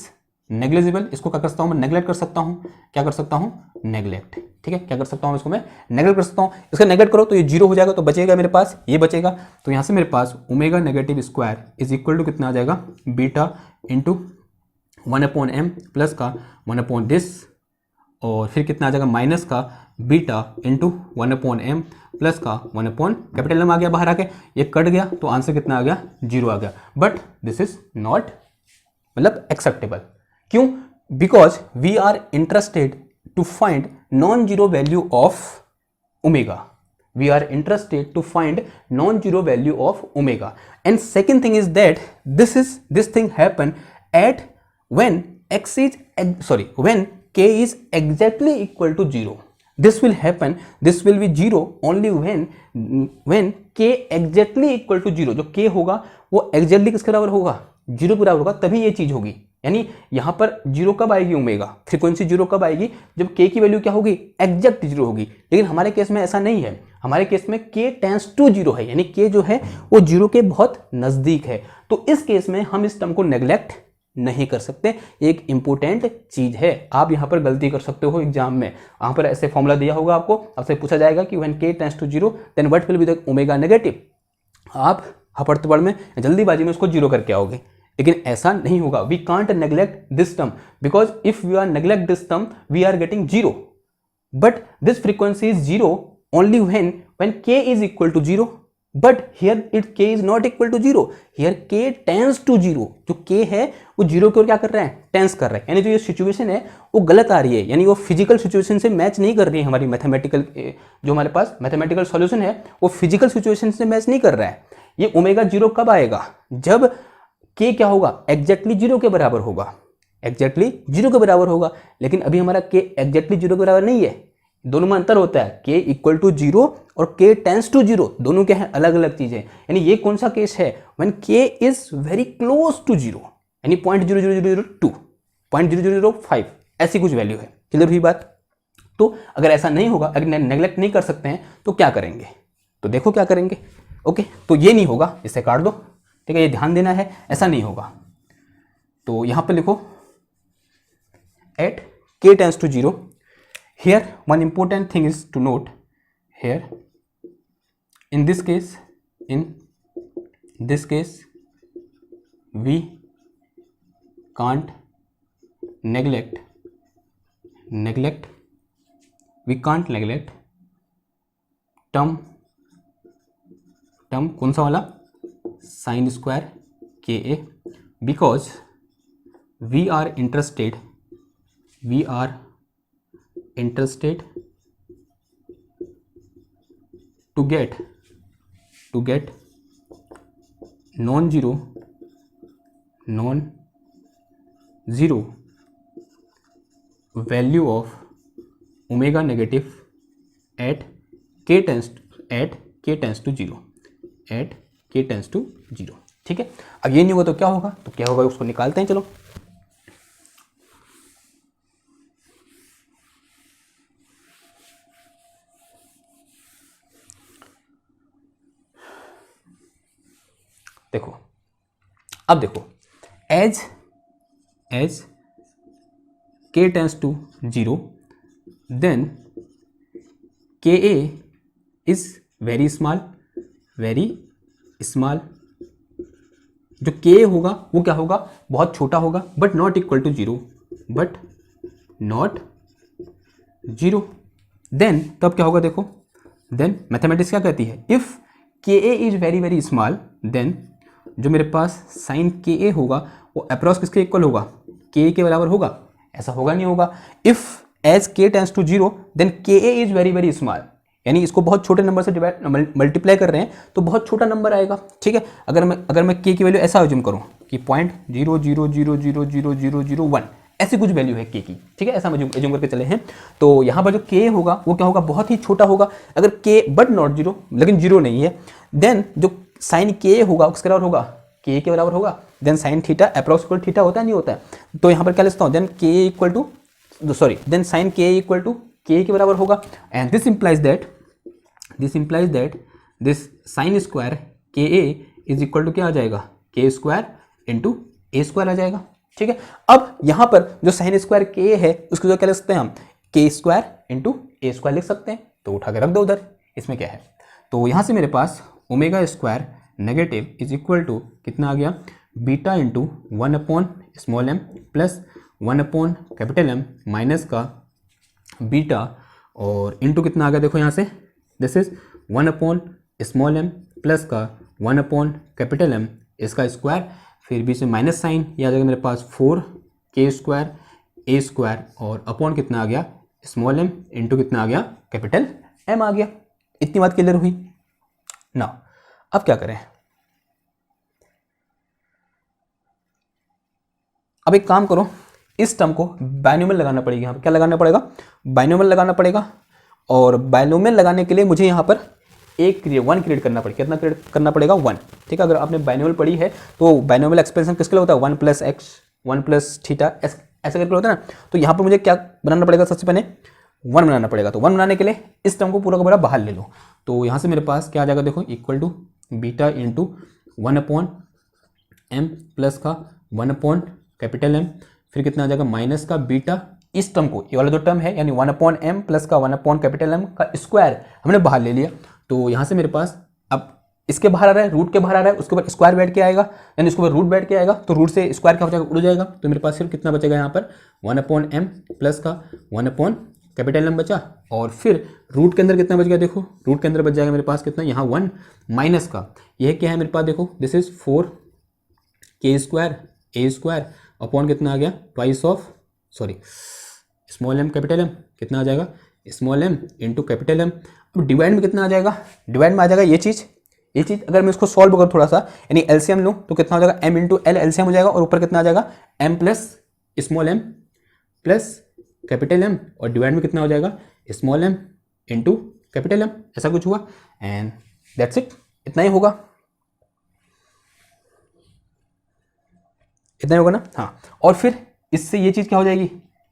negligible, इसको क्या कर सकता हूं मैं, नेग्लेक्ट कर सकता हूं, क्या कर सकता हूं, नेग्लेक्ट, ठीक है, क्या कर सकता हूं इसको मैं, नेग्लेक्ट कर सकता हूं। इसका नेग्लेक्ट करो तो ये 0 हो जाएगा, तो बचेगा मेरे पास, ये बचेगा, तो यहां से मेरे पास omega negative square is equal to कितना आ जाएगा, beta into 1 upon m plus का 1 अपॉन दिस, और फिर कितना आ जाएगा माइनस का beta into 1 upon m plus का 1 अपॉन कैपिटल M आ गया बाहर आके, ये कट गया तो आंसर कितना आ गया, 0 आ गया। बट दिस इज नॉट मतलब एक्सेप्टेबल, क्यों, because we are interested to find non zero value of omega, we are interested to find non-zero value of omega, and second thing is that this thing happen at when when k is exactly equal to 0. This will be 0 only when k exactly equal to 0, जो k होगा वो exactly किसके बराबर होगा, 0 के बराबर होगा, तभी ये चीज होगी। यानी यहां पर 0 कब आएगी, ओमेगा फ्रीक्वेंसी 0 कब आएगी, जब k की वैल्यू क्या होगी, एग्जैक्ट 0 होगी। लेकिन हमारे केस में ऐसा नहीं है, हमारे केस में k टेंड्स टू 0 है, यानी k जो है वो 0 के बहुत नजदीक है। तो इस केस में हम इस टर्म को नेग्लेक्ट नहीं कर सकते, एक इंपॉर्टेंट चीज है। आप यहां पर गलती कर सकते हो एग्जाम में, वहां पर ऐसे फॉर्मूला दिया होगा आपको, आपसे पूछा जाएगा कि when k tends to 0 then what will be the omega negative, आप हपड़ में जल्दीबाजी में उसको 0 करके आओगे, लेकिन ऐसा नहीं होगा। We can't neglect this term, because if we are neglect this term we are getting 0, but this frequency is 0 only when k is equal to 0, but here k is not equal to 0, here k tends to 0, जो k है वो 0 की ओर क्या कर रहा है, tense कर रहा है, यानी जो ये सिचुएशन है वो गलत आ रही है, यानी वो फिजिकल सिचुएशन से मैच नहीं कर रही है। हमारी मैथमेटिकल जो हमारे पास मैथमेटिकल सॉल्यूशन है वो फिजिकल सिचुएशन से मैच नहीं कर रहा है। ये ओमेगा 0 कब आएगा, जब k क्या होगा, एग्जैक्टली 0 के बराबर होगा, एग्जैक्टली 0 के बराबर होगा। लेकिन अभी हमारा k एग्जैक्टली 0 के बराबर नहीं है, दोनों में अंतर होता है, k इक्वल टू 0 और k टेंस टू 0, दोनों क्या है, अलग अलग चीजें। यानी ये कौन सा केस है, when k is very close to 0, यानी 0.0002, 0.0005 ऐसी कुछ वैल्यू है। क्लियर हुई बात। तो अगर ऐसा नहीं होगा, अगर नेग्लेक्ट नहीं कर सकते हैं तो क्या करेंगे, तो देखो क्या करेंगे। ओके, तो ये नहीं होगा, इसे काट दो, ठीक है, ये ध्यान देना है, ऐसा नहीं होगा। तो यहां पर लिखो eight k tends to 0. Here one important thing is to note here, in this case we can't neglect term कौन सा वाला, sin square ka, because we are interested to get non-zero value of omega negative at k tends to 0, ठीक है। अब ये नहीं हुआ तो क्या होगा, तो क्या होगा उसको निकालते हैं, चलो। देखो, अब देखो, as k tends to 0, then ka is very small, जो k होगा वो क्या होगा, बहुत छोटा होगा, but not equal to 0, then तब क्या होगा, देखो, देन मैथमेटिक्स क्या कहती है, if ka is very small, then जो मेरे पास साइन ka होगा वो अप्रॉक्स किसके इक्वल होगा, k के बराबर होगा, ऐसा होगा नहीं होगा। If as k tends to 0, then ka is very small, यानी इसको बहुत छोटे नंबर से डिवाइड मल्टीप्लाई कर रहे हैं तो बहुत छोटा नंबर आएगा, ठीक है। अगर मैं k की वैल्यू ऐसा अज्यूम करूं कि 0.0000001 ऐसी कुछ वैल्यू है k की, ठीक है, ऐसा अज्यूम करके चले हैं, तो यहाँ पर जो k होगा वो क्या होगा, बहुत ही छोटा होगा। अगर k बट नॉट 0, लेकिन 0 नहीं है, देन जो साइन k होगा उसके बराबर होगा, k के बराबर होगा, then sine theta approx equal theta होता है, नहीं होता है, तो यहाँ पर क्या लिखता हूँ, then sine k equal to k के बराबर होगा, and this implies that this sine square ka is equal to क्या आ जाएगा, k square into a square आ जाएगा, ठीक है। अब यहाँ पर जो साइन स्क्वायर k है उसको जो क्या लिख सकते हैं हम, k square into a square लिख सकते हैं, तो उठा के रख दो उधर, इसमें क्या है, तो यहाँ से मेरे पास omega square negative is equal to कितना आ गया, beta into 1/m plus 1/M minus का बीटा और इंटू कितना आ गया, देखो यहाँ से दिस इज 1/m प्लस का 1/M, इसका स्क्वायर, फिर बीच में माइनस साइन, ये आ जाएगा मेरे पास 4k स्क्वायर a स्क्वायर और अपॉन कितना आ गया, m इंटू कितना आ गया, M आ गया। इतनी बात क्लियर हुई ना। अब क्या करें, अब एक काम करो, इस टर्म को बाइनोमियल लगाना पड़ेगा, यहाँ पर क्या लगाना पड़ेगा, बाइनोमियल लगाना पड़ेगा, और बाइनोमियल लगाने के लिए मुझे यहाँ पर वन क्रिएट करना पड़ेगा, कितना क्रिएट करना पड़ेगा, 1, ठीक है। अगर आपने बाइनोमियल पढ़ी है तो बाइनोमियल एक्सप्रेशन किसके लिए होता है, 1 + x 1 + थीटा, ऐसा करके होता है ना। तो यहाँ पर मुझे क्या बनाना पड़ेगा, सबसे पहले 1 बनाना पड़ेगा, तो 1 बनाने के लिए इस टर्म को पूरा का पूरा बाहर ले लो, तो यहाँ से मेरे पास क्या आ जाएगा, देखो, equal to beta into 1/M plus का 1/M, फिर कितना आ जाएगा, माइनस का बीटा, इस टर्म को, ये वाला जो टर्म है यानी 1/M प्लस का 1/M का स्क्वायर हमने बाहर ले लिया, तो यहाँ से मेरे पास अब इसके बाहर आ रहा है, रूट के बाहर आ रहा है, उसके ऊपर स्क्वायर बैठ के आएगा, यानी इसके ऊपर रूट बैठ के आएगा, तो रूट से स्क्वायर क्या हो जाएगा, उड़ जाएगा, तो मेरे पास सिर्फ कितना बचेगा यहाँ पर 1/M प्लस का 1/M बचा, और फिर रूट के अंदर कितना बच गया, देखो रूट के अंदर बच जाएगा मेरे पास कितना, यहाँ 1 माइनस का, यह क्या है मेरे पास, देखो this is 4k square a square upon कितना आ गया, ट्वाइस ऑफ m कितना आ जाएगा, m इंटू M। अब डिवाइड में कितना आ जाएगा, डिवाइड में आ जाएगा ये चीज़, अगर मैं इसको सॉल्व करूँ थोड़ा सा, यानी एलसीएम लूँ तो कितना हो जाएगा, m इंटू एल एलसीएम हो जाएगा, और ऊपर कितना आ जाएगा, m plus m plus M, और डिवाइड में कितना हो जाएगा, m इंटू M, ऐसा कुछ हुआ, एंड दैट्स इट, इतना ही होगा, इतना ही होगा ना। हाँ, और फिर इससे ये चीज़ क्या हो जाएगी,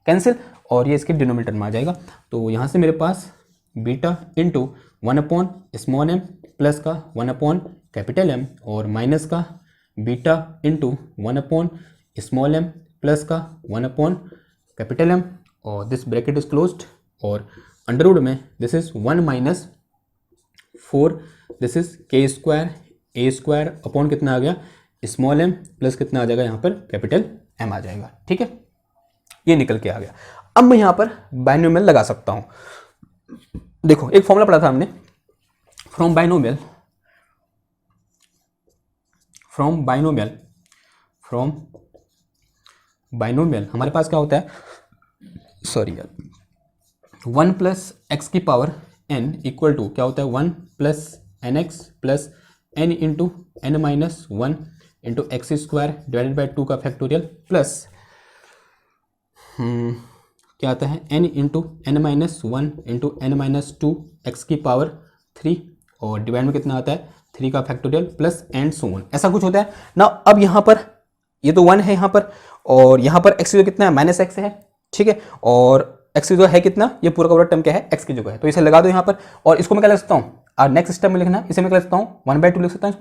कैंसिल, और ये इसके डिनोमिनेटर में आ जाएगा। तो यहाँ से मेरे पास बीटा इंटू 1/स्मॉल m प्लस का 1/कैपिटल M और माइनस का बीटा इंटू 1/स्मॉल m प्लस का 1/कैपिटल M और दिस ब्रैकेट इज क्लोज्ड और अंडर रूट में this is 1 minus 4 this is K square A square upon कितना आ गया स्मॉल m प्लस कितना आ जाएगा यहाँ पर कैपिटल M आ जाएगा। ठीक है, ये निकल के आ गया। अब मैं यहाँ पर बाइनोमियल लगा सकता हूँ। देखो एक फॉर्मूला पढ़ा था हमने, फ्रॉम बाइनोमियल हमारे पास क्या होता है, सॉरी यार, 1 प्लस एक्स की पावर n इक्वल टू क्या होता है 1 plus N X plus n into N minus 1 into X square divided by 2 का फैक्टोरियल प्लस क्या आता है n into N minus 1 into N minus 2 X की पावर 3 और डिवाइड में कितना आता है 3 का factorial plus and so on, ऐसा कुछ होता है ना। अब यहाँ पर ये तो 1 है यहाँ पर और यहाँ पर x की जगह कितना है माइनस एक्स है। ठीक है, और x की जगह है कितना, ये पूरा का पूरा टर्म क्या है x की जगह है, तो इसे लगा दो यहाँ पर। और इसको मैं क्या लिख सकता हूँ, और नेक्स्ट स्टेप में लिखना, इसे मैं क्या लिख सकता हूँ 1/2 लिख सकता हूँ।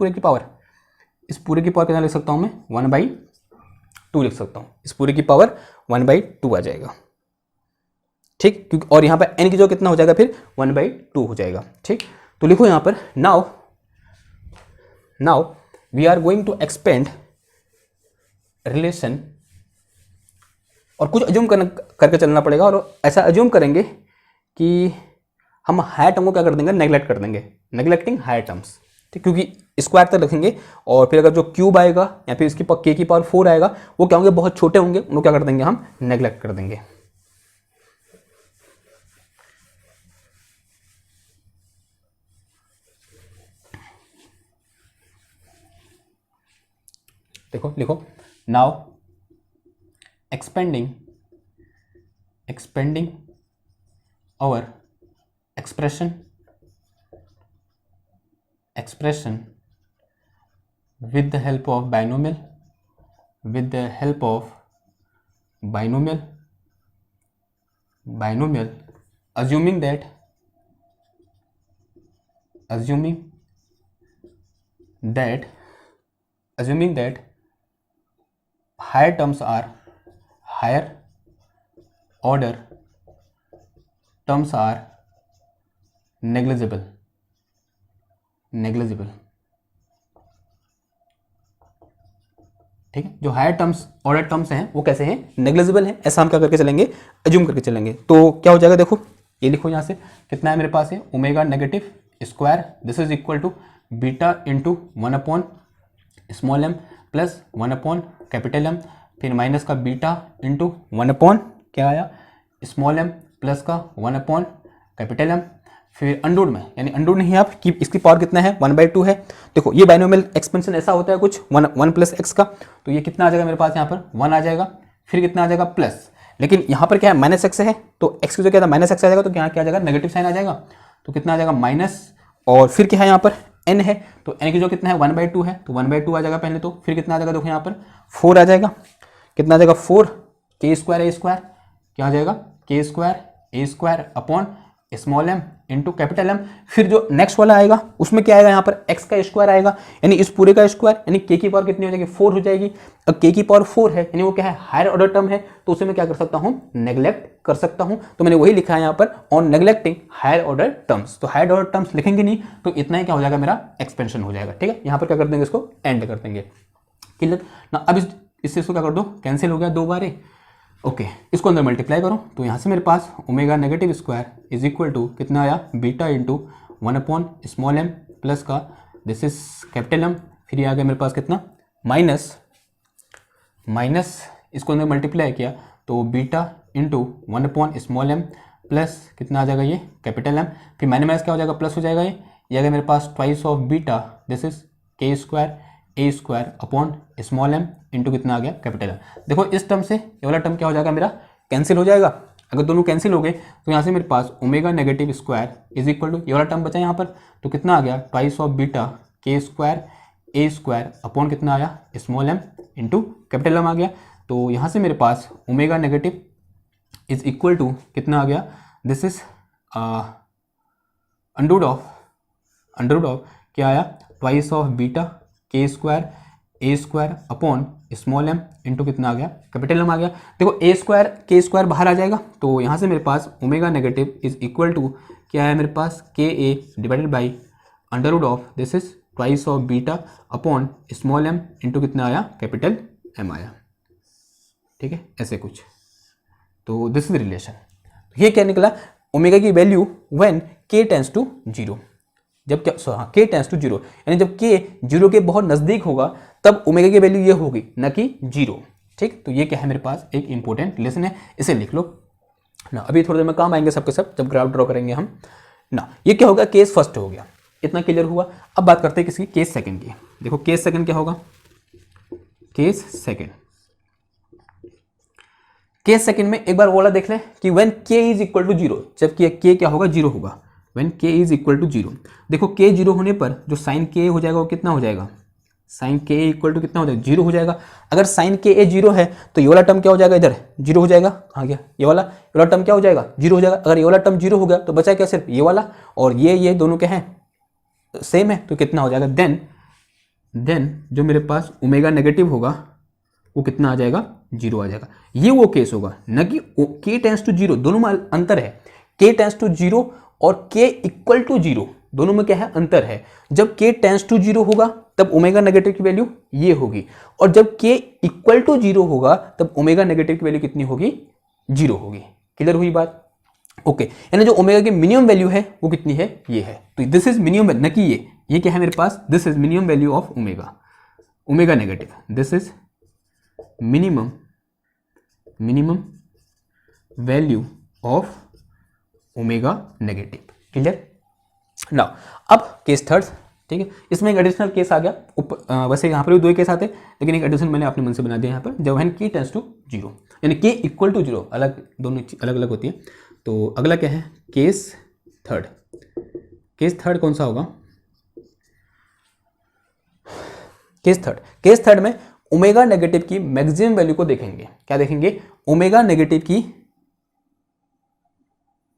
इस पूरे की पावर कितना लिख सकता हूँ मैं 1/2 लिख सकता हूँ। इस पूरे की पावर 1/2 आ जाएगा। ठीक, क्योंकि और यहाँ पर n की जगह कितना हो जाएगा फिर 1/2 हो जाएगा। ठीक, तो लिखो यहाँ पर now we are going to expand relation, और कुछ अज्यूम करके चलना पड़ेगा। और ऐसा अज्यूम करेंगे कि हम हायर टर्म को क्या कर देंगे नेगलेक्ट कर देंगे, नेगलेक्टिंग हायर टर्म्स। ठीक, क्योंकि स्क्वायर तक रखेंगे और फिर अगर जो क्यूब आएगा या फिर इसकी के की पावर 4 आएगा वो क्या होंगे बहुत छोटे होंगे, उनको क्या कर देंगे हम नेगलेक्ट कर देंगे। देखो लिखो now expanding our expression with the help of binomial assuming that higher terms are higher order terms are negligible। ठीक है, जो हायर टर्म्स ऑर्डर टर्म्स हैं वो कैसे हैं नेग्लिजिबल हैं, ऐसा हम क्या करके चलेंगे अज्यूम करके चलेंगे। तो क्या हो जाएगा, देखो ये लिखो यहाँ से कितना है मेरे पास है omega negative square this is equal to beta into 1/स्मॉल m प्लस 1/कैपिटल M फिर माइनस का बीटा इंटू 1/ क्या आया स्मॉल m प्लस का 1/कैपिटल M फिर अंडूड में, यानी अंडूड नहीं आप कि इसकी पावर कितना है 1/2 है। देखो ये बाइनोमियल एक्सपेंशन ऐसा होता है कुछ 1 प्लस एक्स का, तो ये कितना आ जाएगा मेरे पास यहाँ पर 1 आ जाएगा, फिर कितना आ जाएगा प्लस, लेकिन यहाँ पर क्या है माइनस एक्स है तो एक्स की जगह क्या था माइनस एक्स आ जाएगा, तो यहाँ क्या आ जाएगा नेगेटिव साइन आ जाएगा, तो कितना आ जाएगा माइनस, और फिर क्या है यहाँ पर n है तो n की जो कितना है 1/2 है तो 1/2 आ जाएगा पहले, तो फिर कितना आ जाएगा देखो यहाँ पर 4 आ जाएगा, कितना आ जाएगा 4 के स्क्वायर ए स्क्वायर क्या आ जाएगा K square A square upon small m into capital M, फिर जो नेक्स्ट वाला आएगा उसमें क्या आएगा यहाँ पर x का स्क्वायर आएगा, यानी इस पूरे का स्क्वायर, यानी k की पावर कितनी हो जाएगी 4 हो जाएगी। अब k की पावर 4 है यानी वो क्या है हायर ऑर्डर टर्म है, तो उसे मैं क्या कर सकता हूँ नेग्लेक्ट कर सकता हूँ, तो मैंने वही लिखा है यहाँ पर on neglecting higher order terms. तो हायर ऑर्डर टर्म्स लिखेंगे नहीं तो इतना ही क्या हो जाएगा मेरा एक्सपेंशन हो जाएगा। ठीक है, यहाँ पर क्या कर देंगे इसको एंड कर देंगे क्लियर ना। अब इससे इसको क्या कर दो कैंसिल हो गया 2 बार ओके, इसको अंदर मल्टीप्लाई करो तो यहाँ से मेरे पास omega negative square is equal to कितना आया बीटा इंटू 1/स्मॉल m प्लस का दिस इज कैपिटल M, फिर ये आ गया मेरे पास कितना माइनस इसको अंदर मल्टीप्लाई किया तो बीटा इंटू 1/स्मॉल m प्लस कितना आ जाएगा ये कैपिटल M, फिर माइनस क्या हो जाएगा प्लस हो जाएगा, ये आ गया मेरे पास twice of beta this is K square A square upon small m into कितना आ गया कैपिटल M। देखो इस टर्म से ये वाला टर्म क्या हो जाएगा मेरा कैंसिल हो जाएगा, अगर दोनों कैंसिल हो गए तो यहाँ से मेरे पास omega negative square is equal to ये वाला टर्म बचा यहाँ पर, तो कितना आ गया twice of beta K square A square upon कितना आया small m into capital M आ गया। तो यहाँ से मेरे पास omega negative is equal to कितना आ गया, this is under root of क्या आया, twice of beta K square A square upon small M into कितना आ गया, कैपिटल एम आ गया। देखो ए स्क्वायर के स्क्वायर बाहर आ जाएगा, तो यहाँ से मेरे पास omega negative is equal to क्या है मेरे पास, K A divided by under root of this is twice of beta upon small M into कितना आया, कैपिटल एम आया। ठीक है, ऐसे कुछ। तो दिस इज रिलेशन। ये क्या निकला, ओमेगा की value when k tends to zero, जब क्या के टेंस टू जीरो, यानी जब के जीरो के बहुत नजदीक होगा तब ओमेगा की वैल्यू ये होगी, न कि जीरो। ठीक, तो ये क्या है मेरे पास एक इंपॉर्टेंट लेसन है, इसे लिख लो ना। अभी थोड़ी देर में काम आएंगे सबके सब, जब ग्राफ ड्रॉ करेंगे हम ना। ये क्या होगा, केस फर्स्ट हो गया, इतना क्लियर हुआ। अब बात करते हैं किसकी, केस सेकंड की। देखो केस सेकंड क्या होगा, केस सेकंड, केस सेकंड में एक बार वाला देख लें कि व्हेन के इज इक्वल टू जीरो, जब के क्या होगा, जीरो होगा। व्हेन के इज इक्वल टू जीरो, देखो के जीरो होने पर जो साइन के हो जाएगा वो कितना हो जाएगा, साइन के इक्वल टू कितना हो जाएगा, जीरो हो जाएगा। अगर साइन के ए जीरो है तो ये वाला टर्म क्या हो जाएगा, इधर जीरो हो जाएगा। कहाँ गया ये वाला टर्म क्या हो जाएगा, जीरो हो जाएगा। अगर ये वाला टर्म जीरो हो गया तो बचा क्या, सिर्फ ये वाला, और ये दोनों क्या है, सेम है, तो कितना हो जाएगा, देन जो मेरे पास ओमेगा नेगेटिव होगा वो कितना आ जाएगा, जीरो आ जाएगा। ये वो केस होगा, न कि के टेंस टू जीरो, दोनों में अंतर है। के टेंस टू जीरो और के इक्वल टू जीरो, दोनों में क्या है, अंतर है। जब के टेंस टू जीरो होगा तब ओमेगा नेगेटिव की वैल्यू ये होगी, और जब के इक्वल टू जीरो होगा तब ओमेगा नेगेटिव की वैल्यू कितनी होगी, जीरो होगी। क्लियर हुई बात, ओके। यानी जो ओमेगा की मिनिमम वैल्यू है वो कितनी है, ये है। तो दिस इज मिनिमम, न कि ये क्या है मेरे पास, this is minimum value of omega negative, this is minimum value of omega negative. Clear. Now अब केस थर्ड, ठीक है, इसमें एक एडिशनल केस आ गया। वैसे यहाँ पर भी दो केस आते, लेकिन एक एडिशन मैंने अपने मन से बना दिया यहाँ पर, जब when k tends to zero, यानी के इक्वल टू जीरो, अलग दोनों अलग अलग होती है। तो अगला क्या है, केस थर्ड। केस थर्ड कौन सा होगा, केस थर्ड में ओमेगा नेगेटिव की मैक्सिमम वैल्यू को देखेंगे। क्या देखेंगे, ओमेगा नेगेटिव की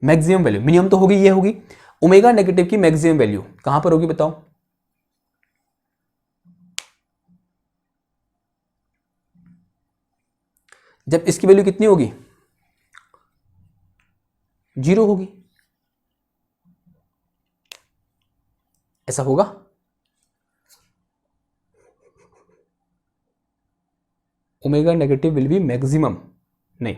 मैक्सिमम वैल्यू, मिनिमम तो होगी, ये होगी। ओमेगा नेगेटिव की मैक्सिमम वैल्यू कहां पर होगी बताओ, जब इसकी वैल्यू कितनी होगी, जीरो होगी। ऐसा होगा, omega negative will be maximum, नहीं,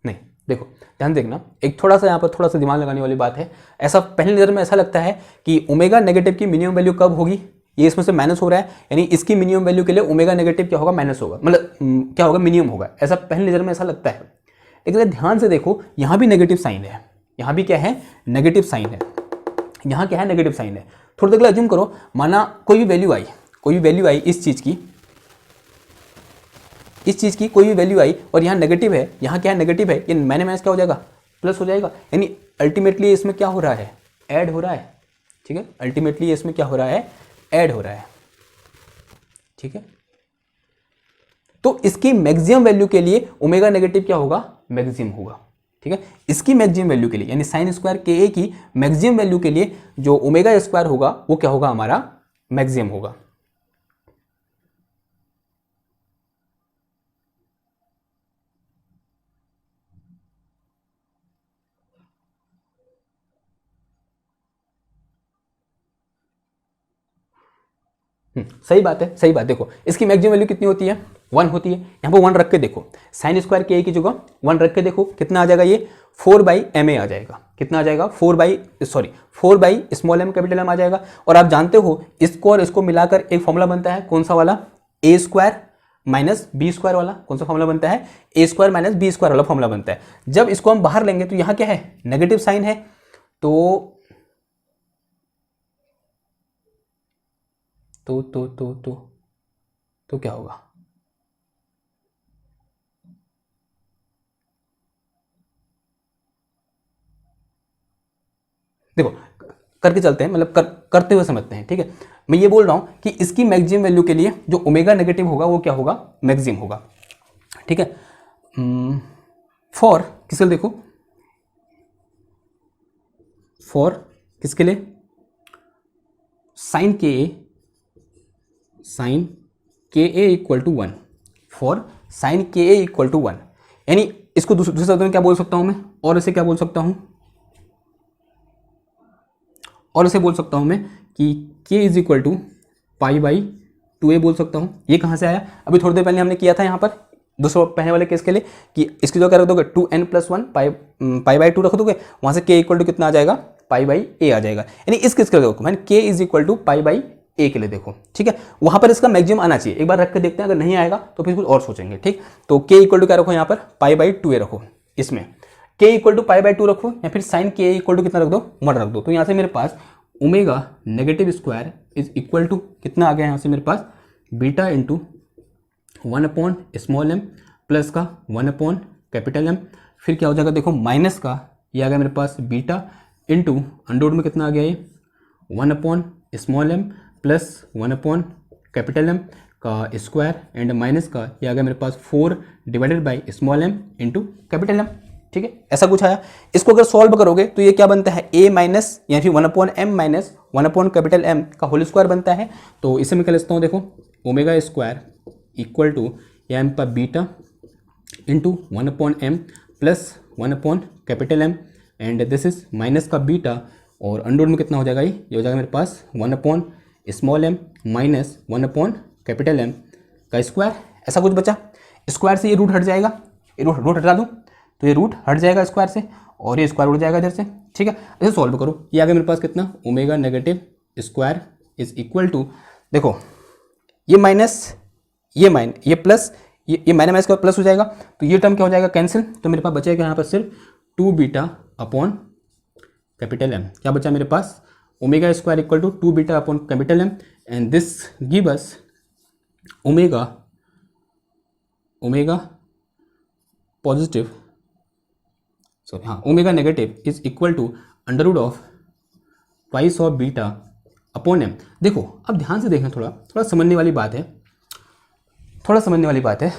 नहीं। देखो ध्यान देखना, एक थोड़ा सा यहाँ पर थोड़ा सा दिमाग लगाने वाली बात है। ऐसा पहली नजर में ऐसा लगता है कि ओमेगा नेगेटिव की मिनिमम वैल्यू कब होगी, ये इसमें से माइनस हो रहा है, यानी इसकी मिनिमम वैल्यू के लिए ओमेगा नेगेटिव क्या होगा, माइनस होगा, मतलब क्या होगा, मिनिमम होगा। ऐसा पहली नजर में ऐसा लगता है, लेकिन ध्यान से देखो यहाँ भी नेगेटिव साइन है, यहाँ भी क्या है, नेगेटिव साइन है, यहाँ क्या है, नेगेटिव साइन है। थोड़ी देर के लिए अज्यूम करो, माना कोई भी वैल्यू आई इस चीज की कोई भी वैल्यू आई और यहाँ नेगेटिव है, यहाँ क्या है, नेगेटिव है, ये माइनस क्या हो जाएगा, प्लस हो जाएगा। यानी अल्टीमेटली इसमें क्या हो रहा है, ऐड हो रहा है। ठीक है, अल्टीमेटली इसमें क्या हो रहा है, ऐड हो रहा है। ठीक है, तो इसकी मैक्सिमम वैल्यू के लिए ओमेगा नेगेटिव क्या होगा, मैक्सिमम होगा। ठीक है, इसकी मैक्सिमम वैल्यू के लिए, यानी साइन स्क्वायर के ए की मैक्सिमम वैल्यू के लिए जो ओमेगा स्क्वायर होगा वो क्या होगा, हमारा मैक्सिमम होगा। सही बात है, सही बात। देखो इसकी मैक्सिमम वैल्यू कितनी होती है, 1 होती है। यहाँ पर 1 रख के देखो, साइन स्क्वायर के ए की जगह 1 रख के देखो कितना आ जाएगा, ये 4/ma आ जाएगा। कितना आ जाएगा, 4 स्मॉल एम कैपिटल एम आ जाएगा। और आप जानते हो इसको और इसको मिलाकर एक फॉर्मूला बनता है, कौन सा वाला, ए स्क्वायर माइनस बी स्क्वायर वाला। कौन सा फॉर्मूला बनता है, ए स्क्वायर माइनस बी स्क्वायर वाला फॉर्मूला बनता है। जब इसको हम बाहर लेंगे तो यहाँ क्या है, नेगेटिव साइन है, तो क्या होगा, देखो करके चलते हैं, मतलब करते हुए समझते हैं, ठीक है। मैं ये बोल रहा हूँ कि इसकी मैक्सिमम वैल्यू के लिए जो ओमेगा नेगेटिव होगा वो क्या होगा, मैक्सिमम होगा, ठीक है। फॉर किसके लिए देखो, फॉर किसके लिए, sign k A equal to 1, for sign k A equal to 1, यानी इसको दूसरे शब्दों में क्या बोल सकता हूं मैं, और इसे क्या बोल सकता हूं, और इसे बोल सकता हूं मैं कि k is equal to pi by 2a बोल सकता हूं। ये कहां से आया, अभी थोड़ी देर पहले हमने किया था यहाँ पर दूसरे पहले वाले केस के लिए कि इसकी जो क्या रख दोगे 2n+1 पाई बाई 2 रख दोगे, वहां से k इक्वल टू कितना आ जाएगा, पाई बाई a आ जाएगा। यानी इस केस के लिए देखो मैंने k is equal to pi by a के लिए देखो, ठीक है। वहां पर इसका मैक्सिमम आना चाहिए, एक बार रख के देखते हैं, अगर नहीं आएगा तो फिर कुछ और सोचेंगे, ठीक। तो k इक्वल टू क्या रखो यहाँ पर, पाई बाई 2a रखो, इसमें k equal to pi by 2 रखो, या फिर साइन k इक्वल टू कितना रख दो, 1 रख दो। तो यहाँ से मेरे पास omega negative square is equal to कितना आ गया यहाँ से मेरे पास, beta into 1 upon small m plus का 1 अपॉन कैपिटल M, फिर क्या हो जाएगा देखो माइनस का, ये आ गया मेरे पास बीटा इंटू अंडर में कितना आ गया ये 1 upon small m plus 1 upon capital M का स्क्वायर एंड माइनस का ये आ गया मेरे पास 4 divided by small m into capital M, ठीक है। ऐसा कुछ आया। इसको अगर सॉल्व करोगे तो ये क्या बनता है, a माइनस या फिर 1 upon m minus 1 upon capital M का होल स्क्वायर बनता है। तो इसे मैं क्या लिखता हूँ देखो, omega square equal to m पर beta into 1 upon m plus 1 upon capital M and this is minus का बीटा, और अंडर में कितना हो जाएगा, ये हो जाएगा मेरे पास 1 upon small m minus 1 upon capital M का स्क्वायर। ऐसा कुछ बचा, स्क्वायर से ये रूट हट जाएगा, ये रूट हटा दूँ तो ये रूट हट जाएगा स्क्वायर से, और ये स्क्वायर उड़ जाएगा इधर से, ठीक है। इसे सॉल्व करो, ये आ गया मेरे पास कितना, omega negative square is equal to, देखो ये माइनस ये प्लस ये माइनस का प्लस हो जाएगा, तो ये टर्म क्या हो जाएगा कैंसिल, तो मेरे पास बचेगा यहाँ पर सिर्फ 2 बीटा अपॉन कैपिटल M। क्या बचा मेरे पास, omega square equal to 2 beta upon capital M and this give us omega positive, sorry हाँ, omega negative is equal to under root of twice of beta upon M। देखो अब ध्यान से देखें, थोड़ा समझने वाली बात है,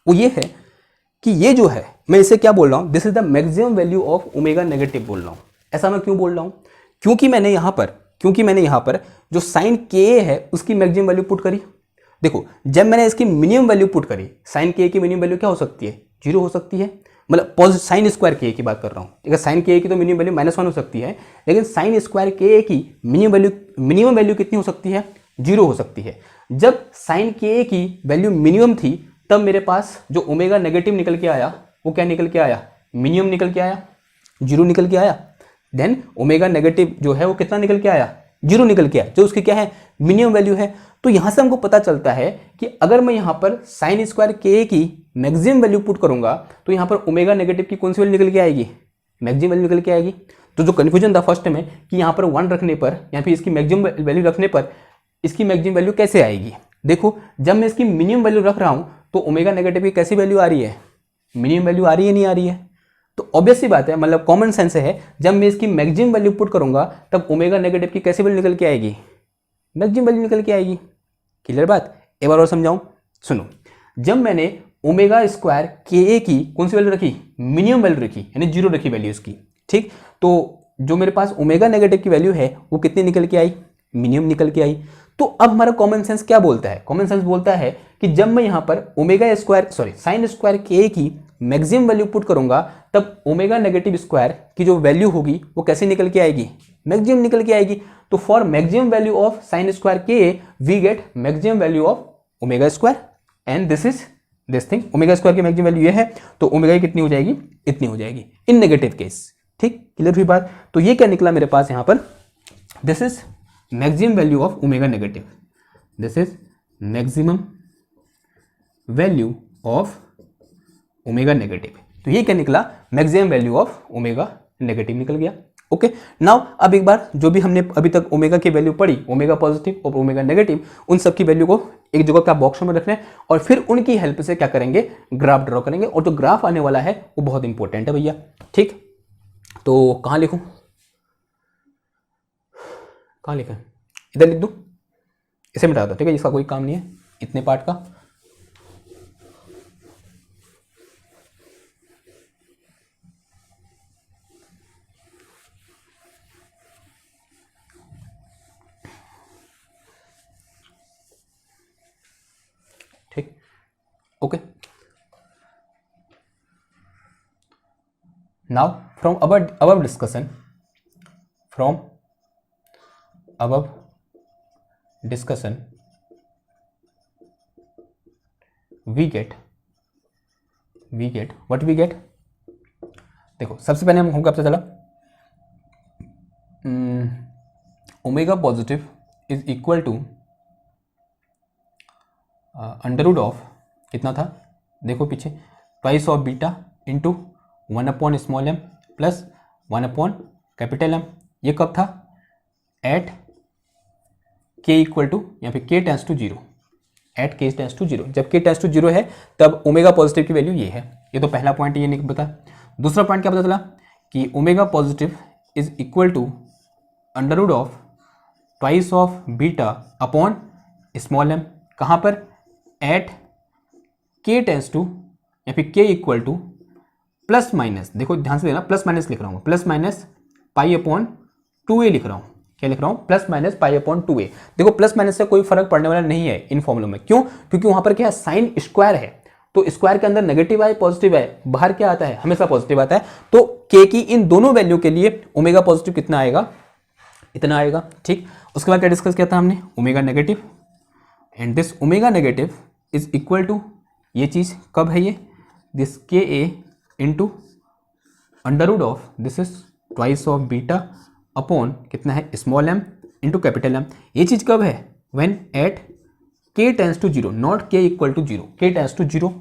वो ये है कि ये जो है मैं इसे क्या बोल रहा हूँ, this is the maximum value of omega negative बोल रहा हूँ। ऐसा मैं क्यों बोल रहा हूँ, क्योंकि मैंने यहाँ पर जो साइन के है उसकी मैक्सिमम वैल्यू पुट करी। देखो जब मैंने इसकी मिनिमम वैल्यू पुट करी, साइन के की मिनिमम वैल्यू क्या हो सकती है, 0 हो सकती है, मतलब साइन स्क्वायर के की बात कर रहा हूँ, ठीक है। साइन के की तो मिनिमम वैल्यू -1 हो सकती है, लेकिन साइन स्क्वायर के की मिनिमम वैल्यू कितनी हो सकती है, 0 हो सकती है। जब साइन के की वैल्यू मिनिमम थी तब मेरे पास जो ओमेगा नेगेटिव निकल के आया वो क्या निकल के आया, मिनिमम निकल के आया, 0 निकल के आया। देन ओमेगा नेगेटिव जो है वो कितना निकल के आया, 0 निकल के आया, जो उसकी क्या है, मिनिमम वैल्यू है। तो यहां से हमको पता चलता है कि अगर मैं यहां पर साइन स्क्वायर के की मैक्सिमम वैल्यू पुट करूंगा तो यहां पर ओमेगा नेगेटिव की कौन सी वैल्यू निकल के आएगी, मैक्सिमम वैल्यू निकल के आएगी। तो जो कन्फ्यूजन था फर्स्ट में कि यहां पर 1 रखने पर या फिर इसकी मैक्सिमम वैल्यू रखने पर इसकी मैक्सिमम वैल्यू कैसे आएगी, देखो जब मैं इसकी मिनिमम वैल्यू रख रहा हूं तो ओमेगा नेगेटिव की कैसी वैल्यू आ रही है, मिनिमम वैल्यू आ रही है, नहीं आ रही है। तो ऑब्वियस सी बात है, मतलब कॉमन सेंस है, जब मैं इसकी मैक्सिमम वैल्यू पुट करूंगा तब ओमेगा नेगेटिव की कैसी वैल्यू निकल के आएगी, मैक्सिमम वैल्यू निकल के आएगी। क्लियर बात, एक बार और समझाऊं, सुनो। जब मैंने ओमेगा स्क्वायर के की कौन सी वैल्यू रखी, मिनिमम वैल्यू रखी, यानी 0 रखी वैल्यू इसकी, ठीक। तो जो मेरे पास ओमेगा नेगेटिव की वैल्यू है वो कितनी निकल के आई, मिनिमम निकल के आई। तो अब हमारा कॉमन सेंस क्या बोलता है, कॉमन सेंस बोलता है कि जब मैं यहां पर साइन स्क्वायर के की मैक्सिमम वैल्यू पुट करूंगा तब ओमेगा नेगेटिव स्क्वायर की जो वैल्यू होगी वो कैसे निकल के आएगी, मैक्सिमम निकल के आएगी। तो for maximum value of sine square K we get maximum value of omega square and this is this thing. Omega square की मैक्सिमम वैल्यू ये है, तो ओमेगा कितनी हो जाएगी, इतनी हो जाएगी इन नेगेटिव केस, ठीक। क्लियर हुई बात। तो ये क्या निकला मेरे पास यहां पर, this is maximum value of omega negative, this is maximum value of omega negative. तो ये क्या निकला, maximum value of omega negative निकल गया। ओके नाउ अब एक बार जो भी हमने अभी तक ओमेगा की वैल्यू पढ़ी, ओमेगा पॉजिटिव और ओमेगा नेगेटिव, उन सब की वैल्यू को एक जगह का बॉक्स में रखना है और फिर उनकी हेल्प से क्या करेंगे, ग्राफ ड्रॉ करेंगे। और जो ग्राफ आने वाला है वो बहुत इंपॉर्टेंट है भैया, ठीक। तो कहाँ लिखूं, कहाँ लिखा है, इधर लिख दूँ, इसे मिटा दो, ठीक है, इसका कोई काम नहीं है इतने पार्ट का। ठीक, okay. Now from above discussion, from above discussion we get what we get। देखो सबसे पहले हमको क्या पता चला, omega positive is equal to under root of कितना था, देखो पीछे, twice of beta into 1 upon small M plus 1 upon capital M. ये कब था, एट के इक्वल टू, यहाँ पे के tends to zero, eight K tends to zero, जब के टेंस टू जीरो है तब ओमेगा पॉजिटिव की वैल्यू ये है। ये तो पहला पॉइंट ये नहीं पता। दूसरा पॉइंट क्या पता चला कि omega positive is equal to under root of twice of beta upon small M, कहाँ पर, एट के टेंस टू, या फिर के इक्वल टू प्लस माइनस, देखो ध्यान से देना, प्लस माइनस लिख रहा हूँ, plus minus pi upon 2a लिख रहा हूँ। क्या लिख रहा हूँ, plus minus pi upon 2a। देखो प्लस माइनस से कोई फर्क पड़ने वाला नहीं है इन फॉर्मूलों में, क्यों, क्योंकि वहां पर क्या है, साइन स्क्वायर है, तो स्क्वायर के अंदर नेगेटिव आए पॉजिटिव आए, बाहर क्या आता है, हमेशा पॉजिटिव आता है। तो के की इन दोनों वैल्यू के लिए ओमेगा पॉजिटिव कितना आएगा, इतना आएगा। ठीक, उसके बाद क्या डिस्कस किया था हमने, omega negative, and this omega negative is equal to, ये चीज कब है, ये this K A into under root of this is twice of beta upon कितना है, small M into capital M. ये चीज कब है, when at K tends to zero, not K equal to zero, K tends to zero.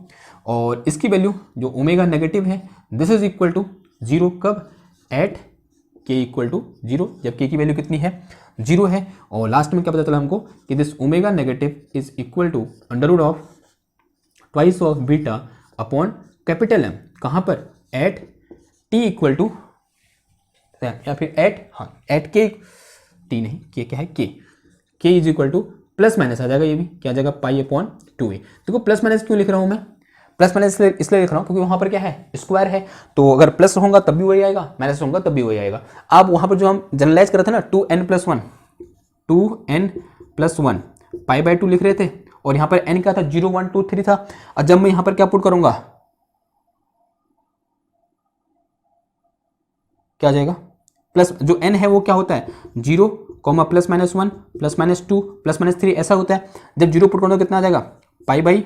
और इसकी value जो omega negative है this is equal to zero, कब, एट के इक्वल टू जीरो, जब के की वैल्यू कितनी है, जीरो है। और लास्ट में क्या पता चला हमको कि this omega negative is equal to under root of twice of beta upon capital M, कहाँ पर, एट टी इक्वल टू, या फिर एट, हाँ एट के, टी नहीं, के क्या है, K is equal to plus minus आ जाएगा, ये भी क्या आ जाएगा, पाई अपॉन 2a। देखो प्लस माइनस क्यों लिख रहा हूँ मैं, प्लस माइनस इसलिए लिख रहा हूँ क्योंकि वहाँ पर क्या है, स्क्वायर है, तो अगर प्लस होगा तब भी वही आएगा, माइनस होगा तब भी वही आएगा। अब वहाँ पर जो हम जनरलाइज कर रहे थे ना, 2n+1 पाई बाई 2 लिख रहे थे, और यहाँ पर n क्या था, 0 1 2 3 था। और जब मैं यहाँ पर क्या पुट करूंगा, क्या आ जाएगा, प्लस जो n है वो क्या होता है, 0 plus minus 1 plus minus 2 plus minus 3 ऐसा होता है। जब 0 पुट करूँगा कितना आ जाएगा, पाई बाई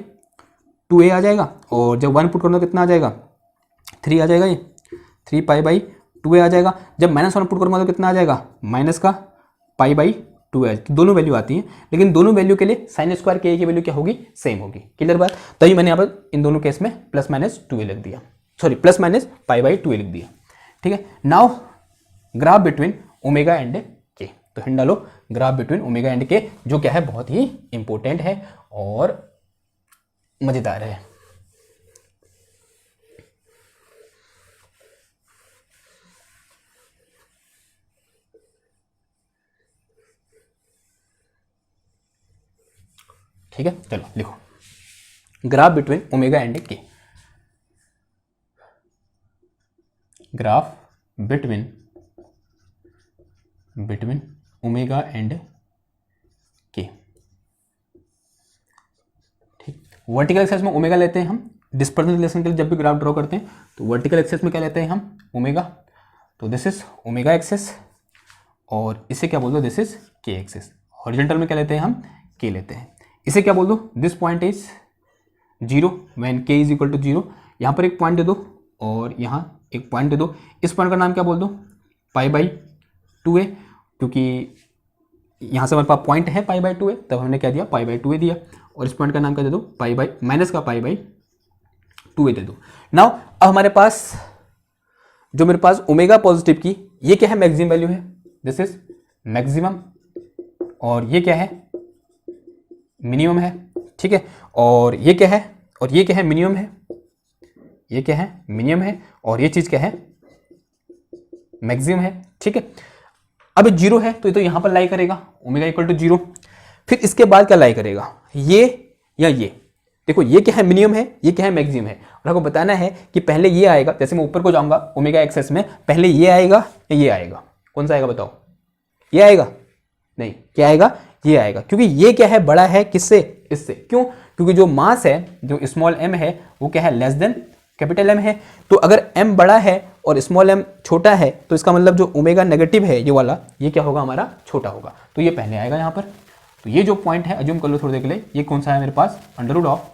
2a आ जाएगा, और जब 1 पुट करूँगा कितना आ जाएगा, 3 आ जाएगा, ये 3 पाई बाई 2a आ जाएगा। जब माइनस 1 पुट करूँगा तो कितना आ जाएगा, माइनस का पाई बाई 2a। दोनों वैल्यू आती हैं, लेकिन दोनों वैल्यू के लिए साइन स्क्वायर के की वैल्यू क्या होगी, सेम होगी। क्लियर बात, तभी मैंने यहाँ पर इन दोनों केस में प्लस माइनस 2a लिख दिया, sorry plus minus pi by 2a लिख दिया। ठीक है, now graph between omega and के, तो हिंट डालो ग्राफ बिटवीन ओमेगा एंड के, जो क्या है बहुत ही इंपॉर्टेंट है और मजेदार है। ठीक है, चलो लिखो ग्राफ बिटवीन ओमेगा एंड के, ग्राफ बिटवीन ओमेगा एंड के। ठीक, वर्टिकल एक्सिस में ओमेगा लेते हैं हम, डिस्पर्जन रिलेशन के लिए जब भी ग्राफ ड्रॉ करते हैं तो वर्टिकल एक्सिस में क्या लेते हैं हम, ओमेगा, तो दिस इज ओमेगा एक्सिस, और इसे क्या बोल दो, दिस इज के एक्सिस। हॉरिजॉन्टल में क्या लेते हैं हम, के लेते हैं। इसे क्या बोल दो, दिस पॉइंट इज 0 व्हेन के इज इक्वल टू 0। यहाँ पर एक पॉइंट दे दो और यहाँ एक पॉइंट दे दो, इस पॉइंट का नाम क्या बोल दो, पाई बाई 2a, क्योंकि यहाँ से हमारे पास पॉइंट है पाई बाई 2a, तब हमने क्या दिया, पाई बाई 2a दिया। और इस पॉइंट का नाम क्या दे दो, पाई बाई माइनस का पाई बाई 2a दे दो। नाउ अब हमारे पास जो मेरे पास ओमेगा पॉजिटिव की ये क्या है, मैक्सिमम वैल्यू है, दिस इज मैक्सिमम, और ये क्या है, मिनिमम है। ठीक है, और ये क्या है, और ये क्या है, मिनिमम है, ये क्या है, मिनिमम है, और ये चीज क्या है, मैक्सिमम है। ठीक है, अब 0 है तो ये तो यहाँ पर लाई करेगा, ओमेगा इक्वल टू 0। फिर इसके बाद क्या लाई करेगा, ये या ये। देखो ये क्या है, मिनिमम है, ये क्या है, मैक्सिमम है। और आपको बताना है कि पहले ये आएगा, जैसे मैं ऊपर को जाऊंगा ओमेगा एक्सेस में, पहले ये आएगा या ये आएगा, कौन सा आएगा बताओ, ये आएगा, नहीं क्या आएगा, ये आएगा, क्योंकि ये क्या है, बड़ा है किससे, इससे। क्यों, क्योंकि जो मास है, जो स्मॉल m है, वो क्या है, लेस देन कैपिटल M है। तो अगर m बड़ा है और स्मॉल m छोटा है, तो इसका मतलब जो ओमेगा नेगेटिव है ये वाला, ये क्या होगा, हमारा छोटा होगा। तो ये पहले आएगा यहाँ पर। तो ये जो पॉइंट है, अज्यूम कर लो थोड़ी देर के लिए, ये कौन सा है मेरे पास, under root of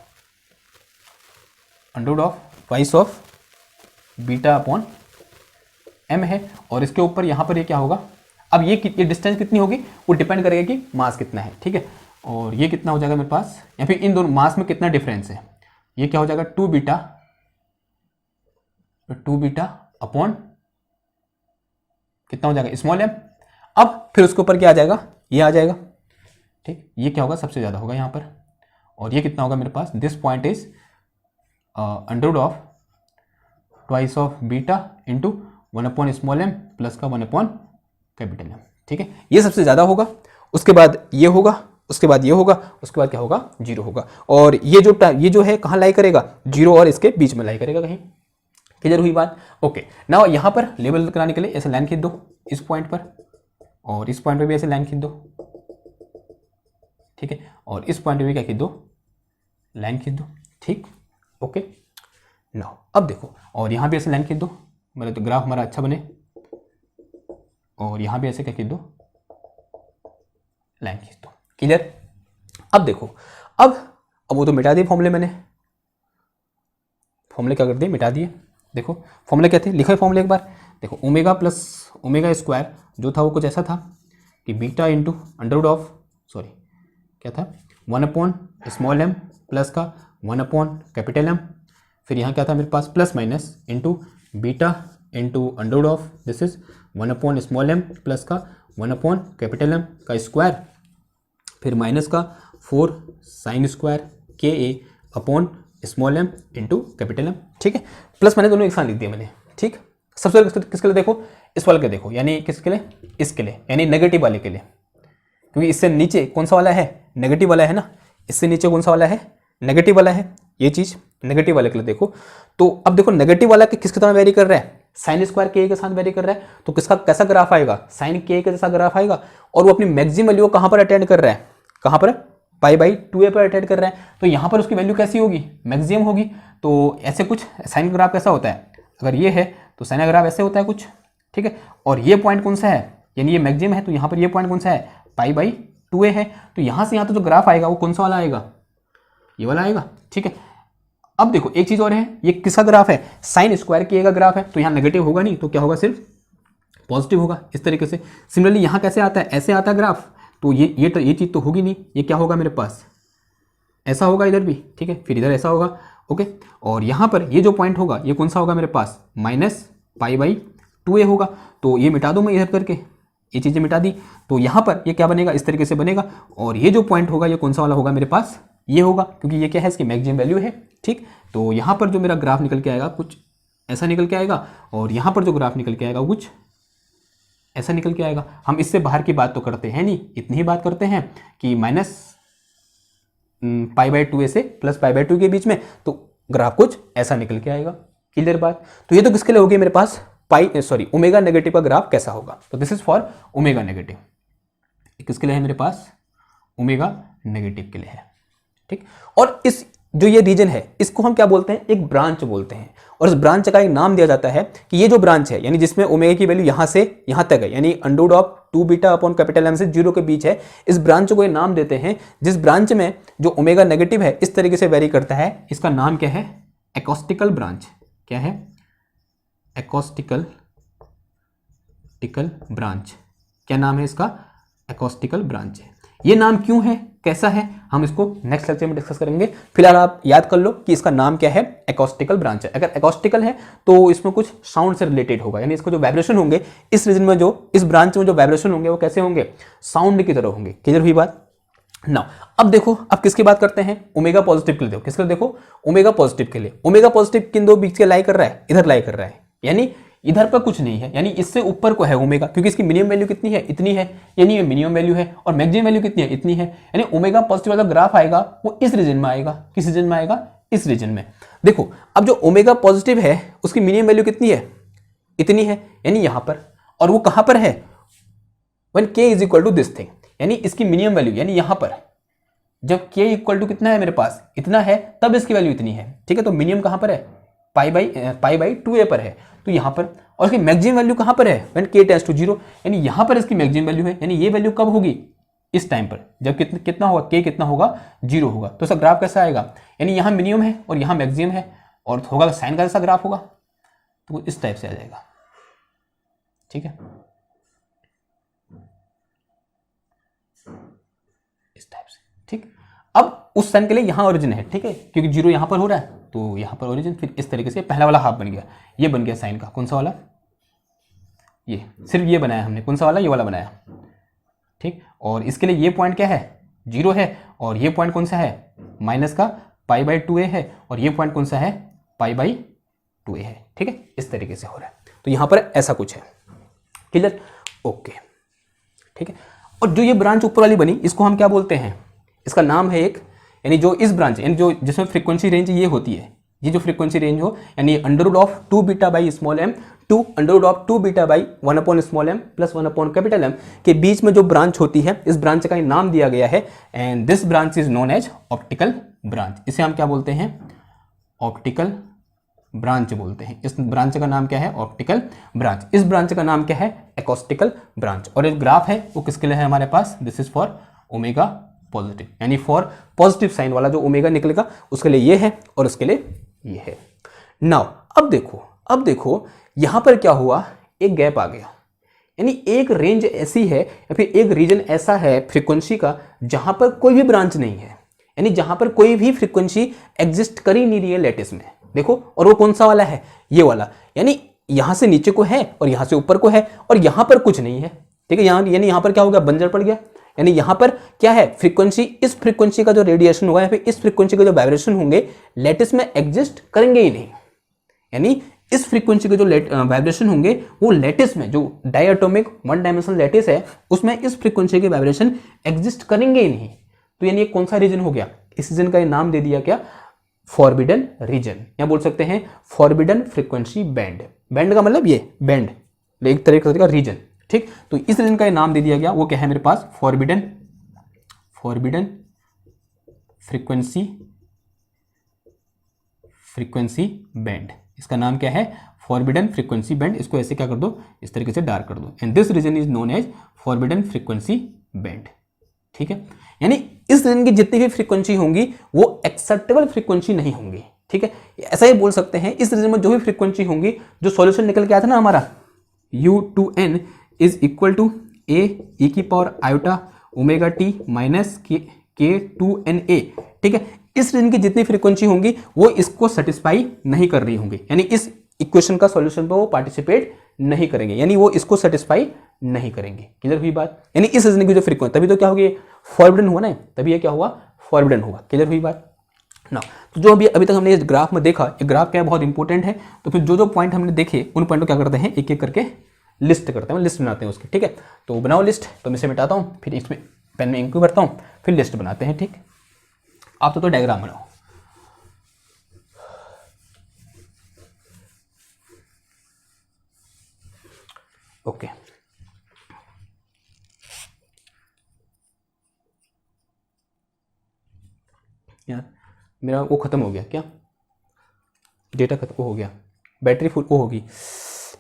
twice of beta upon m है। और इसके ऊपर यहाँ पर ये क्या होगा, अब ये डिस्टेंस कितनी होगी, वो डिपेंड करेगा कि मास कितना है, ठीक है। और ये कितना हो जाएगा मेरे पास, या फिर इन दोनों मास में कितना डिफरेंस है, ये क्या हो जाएगा, 2 बीटा अपॉन कितना हो जाएगा, स्मॉल m। अब फिर उसके ऊपर क्या आ जाएगा, ये आ जाएगा, ठीक। ये क्या होगा, सबसे ज्यादा होगा यहाँ पर। और ये कितना होगा मेरे पास, this point is under root of twice of beta into 1 upon small m plus का 1 अपॉन कैपिटल M, ठीक है। ये सबसे ज्यादा होगा, उसके बाद ये होगा, उसके बाद ये होगा, उसके बाद क्या होगा, 0 होगा। और ये जो है कहाँ लाई करेगा, 0 और इसके बीच में लाई करेगा कहीं। क्लियर हुई बात, ओके। नाउ यहाँ पर लेवल कराने के लिए ऐसे लाइन खींच दो इस पॉइंट पर, और इस पॉइंट पर भी ऐसे लाइन खींच दो, ठीक है। और इस पॉइंट पर भी क्या खींच दो, लाइन खींच दो, ठीक, ओके। नाउ अब देखो, और यहाँ भी ऐसे लाइन खींच दो, मतलब तो ग्राफ हमारा अच्छा बने। और यहाँ भी ऐसे क्या खींच दो, लाइन खींच दो, क्लियर। अब देखो, अब वो तो मिटा दिए फॉर्मूले, मैंने फॉर्मूले क्या कर दिए, मिटा दिए। देखो फॉर्मूले क्या थे, लिखो फॉर्मूले एक बार। देखो ओमेगा प्लस ओमेगा स्क्वायर जो था वो कुछ ऐसा था कि beta into under root of, sorry क्या था, 1 अपॉन स्मॉल m प्लस का 1 अपॉन कैपिटल M। फिर यहाँ क्या था मेरे पास, plus minus into beta into under root of this is 1 upon small m plus का 1 अपॉन कैपिटल M का स्क्वायर, फिर माइनस का 4 sine square K A upon small m into capital M, ठीक है। प्लस मैंने दोनों एक साथ लिख दिया मैंने, ठीक। सबसे पहले किसके लिए देखो, इस वाले के देखो, यानी किसके लिए, इसके लिए, यानी नेगेटिव वाले के लिए, क्योंकि इससे नीचे कौन सा वाला है, नेगेटिव वाला है ना, इससे नीचे कौन सा वाला है, नेगेटिव वाला है। ये चीज नेगेटिव वाले के लिए देखो। तो अब देखो नेगेटिव वाला किसके तरह वेरी कर रहा है, साइन स्क्वायर के साथ वेरी कर रहा है, तो किसका कैसा ग्राफ आएगा, साइन के जैसा ग्राफ आएगा। और वो अपनी मैक्सिमम वैल्यू कहां पर अटेंड कर रहा है, कहां पर, पाई बाई 2a पर अटेंड कर रहा है। तो यहां पर उसकी वैल्यू कैसी होगी, मैक्सिमम होगी। तो ऐसे कुछ साइन ग्राफ कैसा होता है, अगर ये है तो साइन ग्राफ ऐसे होता है कुछ, ठीक है। और ये पॉइंट कौन सा है, यानी ये मैक्सिमम है, तो यहाँ पर ये पॉइंट कौन सा है, पाई बाई 2a है। तो यहाँ से यहाँ तो जो ग्राफ आएगा वो कौन सा वाला आएगा, ये वाला आएगा, ठीक है। अब देखो एक चीज और है, ये किसका ग्राफ है, साइन स्क्वायर के का ग्राफ है, तो यहाँ नेगेटिव होगा नहीं, तो क्या होगा, सिर्फ पॉजिटिव होगा, इस तरीके से। सिमिलरली यहाँ कैसे आता है, ऐसे आता है ग्राफ, तो ये चीज तो होगी नहीं, ये क्या होगा मेरे पास, ऐसा होगा इधर भी, ठीक है, फिर इधर ऐसा होगा, ओके। और यहाँ पर ये जो पॉइंट होगा ये कौन सा होगा मेरे पास, माइनस पाई बाई 2a होगा। तो ये मिटा दूं मैं इधर करके, ये चीजें मिटा दी, तो यहाँ पर ये क्या बनेगा, इस तरीके से बनेगा। और ये जो पॉइंट होगा ये कौन सा वाला होगा मेरे पास, ये होगा, क्योंकि ये क्या है, इसकी मैक्सिमम वैल्यू है, ठीक। तो यहाँ पर जो मेरा ग्राफ निकल के आएगा कुछ ऐसा निकल के आएगा, और यहाँ पर जो ग्राफ निकल के आएगा कुछ ऐसा निकल के आएगा। हम इससे बाहर की बात तो करते हैं नहीं, इतनी ही बात करते हैं कि माइनस पाई बाई 2a से प्लस पाई बाई 2 के बीच में, तो ग्राफ कुछ ऐसा निकल के आएगा। क्लियर बात। तो ये तो किसके लिए होगी मेरे पास, ओमेगा नेगेटिव का ग्राफ कैसा होगा, तो this is for omega negative. किसके लिए है मेरे पास, ओमेगा नेगेटिव के लिए है, ठीक। और इस जो ये रीजन है इसको हम क्या बोलते हैं, एक ब्रांच बोलते हैं। और इस ब्रांच का एक नाम दिया जाता है कि ये जो ब्रांच है, यानी जिसमें ओमेगा की वैल्यू यहां से यहां तक है, यानी under root of 2 beta upon capital M से 0 के बीच है, इस ब्रांच को ये नाम देते हैं। जिस ब्रांच में जो ओमेगा नेगेटिव है इस तरीके से वेरी करता है, इसका नाम क्या है, एकॉस्टिकल ब्रांच। क्या है, एकॉस्टिकल ब्रांच। क्या नाम है इसका, एकॉस्टिकल ब्रांच है। ये नाम क्यों है, कैसा है, हम इसको नेक्स्ट लेक्चर में डिस्कस करेंगे। फिलहाल आप याद कर लो कि इसका नाम क्या है, एकॉस्टिकल ब्रांच है। अगर एकॉस्टिकल है तो इसमें कुछ साउंड से रिलेटेड होगा, यानी इसको जो वाइब्रेशन होंगे इस रीजन में, जो इस ब्रांच में जो वाइब्रेशन होंगे वो कैसे होंगे, साउंड की तरह होंगे। क्लियर हुई बात। नाउ अब देखो, अब किसकी बात करते हैं, ओमेगा पॉजिटिव के लिए। देखो किसके लिए, देखो ओमेगा पॉजिटिव के लिए। ओमेगा पॉजिटिव किन दो बीच के लाई कर रहा है, इधर लाई कर रहा है, यानी इधर पर कुछ नहीं है, यानी इससे ऊपर को है ओमेगा, क्योंकि इसकी मिनिमम वैल्यू कितनी है, इतनी है, यानी ये मिनिमम वैल्यू है, और मैक्सिमम वैल्यू कितनी है, इतनी है, यानी ओमेगा पॉजिटिव वाला ग्राफ आएगा वो इस रीजन में आएगा। किस रीजन में आएगा, इस रीजन में। देखो अब जो ओमेगा पॉजिटिव है उसकी मिनिमम वैल्यू कितनी है, इतनी है, यानी यहां पर, और वो कहां पर है, when k is equal to this thing, यानी इसकी मिनिमम वैल्यू, यानी यहां पर जब k इक्वल टू कितना है मेरे पास, इतना है, तब इसकी वैल्यू इतनी है, ठीक है। तो मिनिमम कहां पर है, पाई बाई 2a पर है, तो यहां पर, और इसकी मैक्सिमम वैल्यू कहां पर है, व्हेन k टेंड्स टू 0, यानी यहां पर इसकी मैक्सिमम वैल्यू है, यानी ये वैल्यू कब होगी, इस टाइम पर, जब कितना होगा, k कितना होगा, 0 होगा। तो इसका ग्राफ कैसा आएगा, यानी यहां मिनिमम है और यहां मैक्सिमम है, और होगा साइन का जैसा ग्राफ होगा, तो वो इस टाइप से आ जाएगा, ठीक है, इस टाइप से, ठीक। अब उस साइन के लिए यहां ओरिजिन है, ठीक है, क्योंकि 0 यहां पर हो रहा है, तो यहां पर ओरिजिन, फिर इस तरीके से पहला वाला हाफ बन गया, ये बन गया साइन का, कौन सा वाला, ये सिर्फ ये बनाया हमने, कौन सा वाला, ये वाला बनाया, ठीक। और इसके लिए ये पॉइंट क्या है, 0 है, और ये पॉइंट कौन सा है, माइनस का पाई बाई 2a है, और ये पॉइंट कौन सा है, पाई बाई 2a है, ठीक है, इस तरीके से हो रहा है। तो यहां पर ऐसा कुछ है, क्लियर, ओके, ठीक है। और जो ये ब्रांच ऊपर वाली बनी, इसको हम क्या बोलते हैं, इसका नाम है एक, यानी जो इस ब्रांच, यानी जो जिसमें फ्रीक्वेंसी रेंज ये होती है, ये जो फ्रीक्वेंसी रेंज हो, यानी under root of 2 beta by small m to under root of 2 beta by 1 upon small m plus 1 upon capital M के बीच में जो ब्रांच होती है, इस ब्रांच का नाम दिया गया है, and this branch is known as optical branch. इसे हम क्या बोलते हैं, ऑप्टिकल ब्रांच बोलते हैं। इस ब्रांच का नाम क्या है, ऑप्टिकल ब्रांच। इस ब्रांच का नाम क्या है, एकॉस्टिकल ब्रांच। और एक ग्राफ है वो किसके लिए है हमारे पास, this is for omega positive, यानी फॉर पॉजिटिव साइन वाला जो ओमेगा निकलेगा उसके लिए ये है और उसके लिए ये है। नाउ अब देखो यहां पर क्या हुआ, एक गैप आ गया, यानी एक रेंज ऐसी है या फिर एक रीजन ऐसा है फ्रीक्वेंसी का जहां पर कोई भी ब्रांच नहीं है, यानी जहां पर कोई भी फ्रीक्वेंसी एग्जिस्ट कर ही नहीं रही है लैटिस में, देखो। और वो कौन सा वाला है, ये वाला, यानी यहां से नीचे को है और यहां से ऊपर को है, और यहां पर कुछ नहीं है, ठीक है। यानी यहां पर क्या हो गया, बंजर पड़ गया, यानी यहां पर क्या है, फ्रीक्वेंसी, इस फ्रीक्वेंसी का जो रेडिएशन होगा या फिर इस फ्रीक्वेंसी का जो वाइब्रेशन होंगे लैटिस में एग्जिस्ट करेंगे ही नहीं, यानी इस फ्रीक्वेंसी के जो वाइब्रेशन होंगे वो लैटिस में, जो डायटोमिक वन डायमेंशनल लैटिस है उसमें इस फ्रीक्वेंसी के वाइब्रेशन एग्जिस्ट करेंगे ही नहीं। तो यानी कौन सा रीजन हो गया, इस रीजन का नाम दे दिया क्या, फॉरबिडन रीजन, या बोल सकते हैं फॉरबिडन फ्रीक्वेंसी बैंड। बैंड का मतलब ये बैंड, एक तरीके का रीजन, ठीक। तो इस रीजन का नाम दे दिया गया, वो क्या है मेरे पास, फॉरबिडन फ्रीक्वेंसी बैंड। इसका नाम क्या है, फॉरबिडन फ्रीक्वेंसी बैंड। इसको ऐसे क्या कर दो, इस तरीके से डार्क कर दो, and this region is known as forbidden frequency band, ठीक है। यानी इस रीजन की जितनी भी फ्रीक्वेंसी होंगी वो एक्सेप्टेबल फ्रीक्वेंसी नहीं होंगी, ठीक है। ऐसा ही बोल सकते हैं, इस रीजन में जो भी फ्रीक्वेंसी होंगी, जो सॉल्यूशन निकल के आया था ना हमारा, u2n is equal to a की power iota omega T minus k2na, ठीक है। इस रीजन की जितनी फ्रीक्वेंसी होंगी वो इसको सेटिस्फाई नहीं कर रही होंगी, यानी इस इक्वेशन का सॉल्यूशन पर वो पार्टिसिपेट नहीं करेंगे, यानी वो इसको सेटिस्फाई नहीं करेंगे। क्लियर हुई बात, यानी इस रीजन की जो फ्रीक्वेंसी, तभी तो क्या होगी, फॉरबिडन हुआ ना, तभी ये क्या हुआ, फॉरबिडन होगा। क्लियर हुई बात ना। तो जो अभी तक हमने इस ग्राफ में देखा, ये ग्राफ क्या है, बहुत इंपॉर्टेंट है। तो फिर जो पॉइंट हमने देखे उन पॉइंट को क्या करते हैं, एक एक करके लिस्ट करते हैं, लिस्ट बनाते हैं उसकी, ठीक है। तो बनाओ लिस्ट, तो मैं इसे मिटाता हूँ, फिर इसमें पेन में इंक भरता हूँ, फिर लिस्ट बनाते हैं, ठीक। आप तो डायग्राम बनाओ। ओके, यार मेरा वो खत्म हो गया क्या, डेटा खत्म हो गया, बैटरी फुल वो होगी,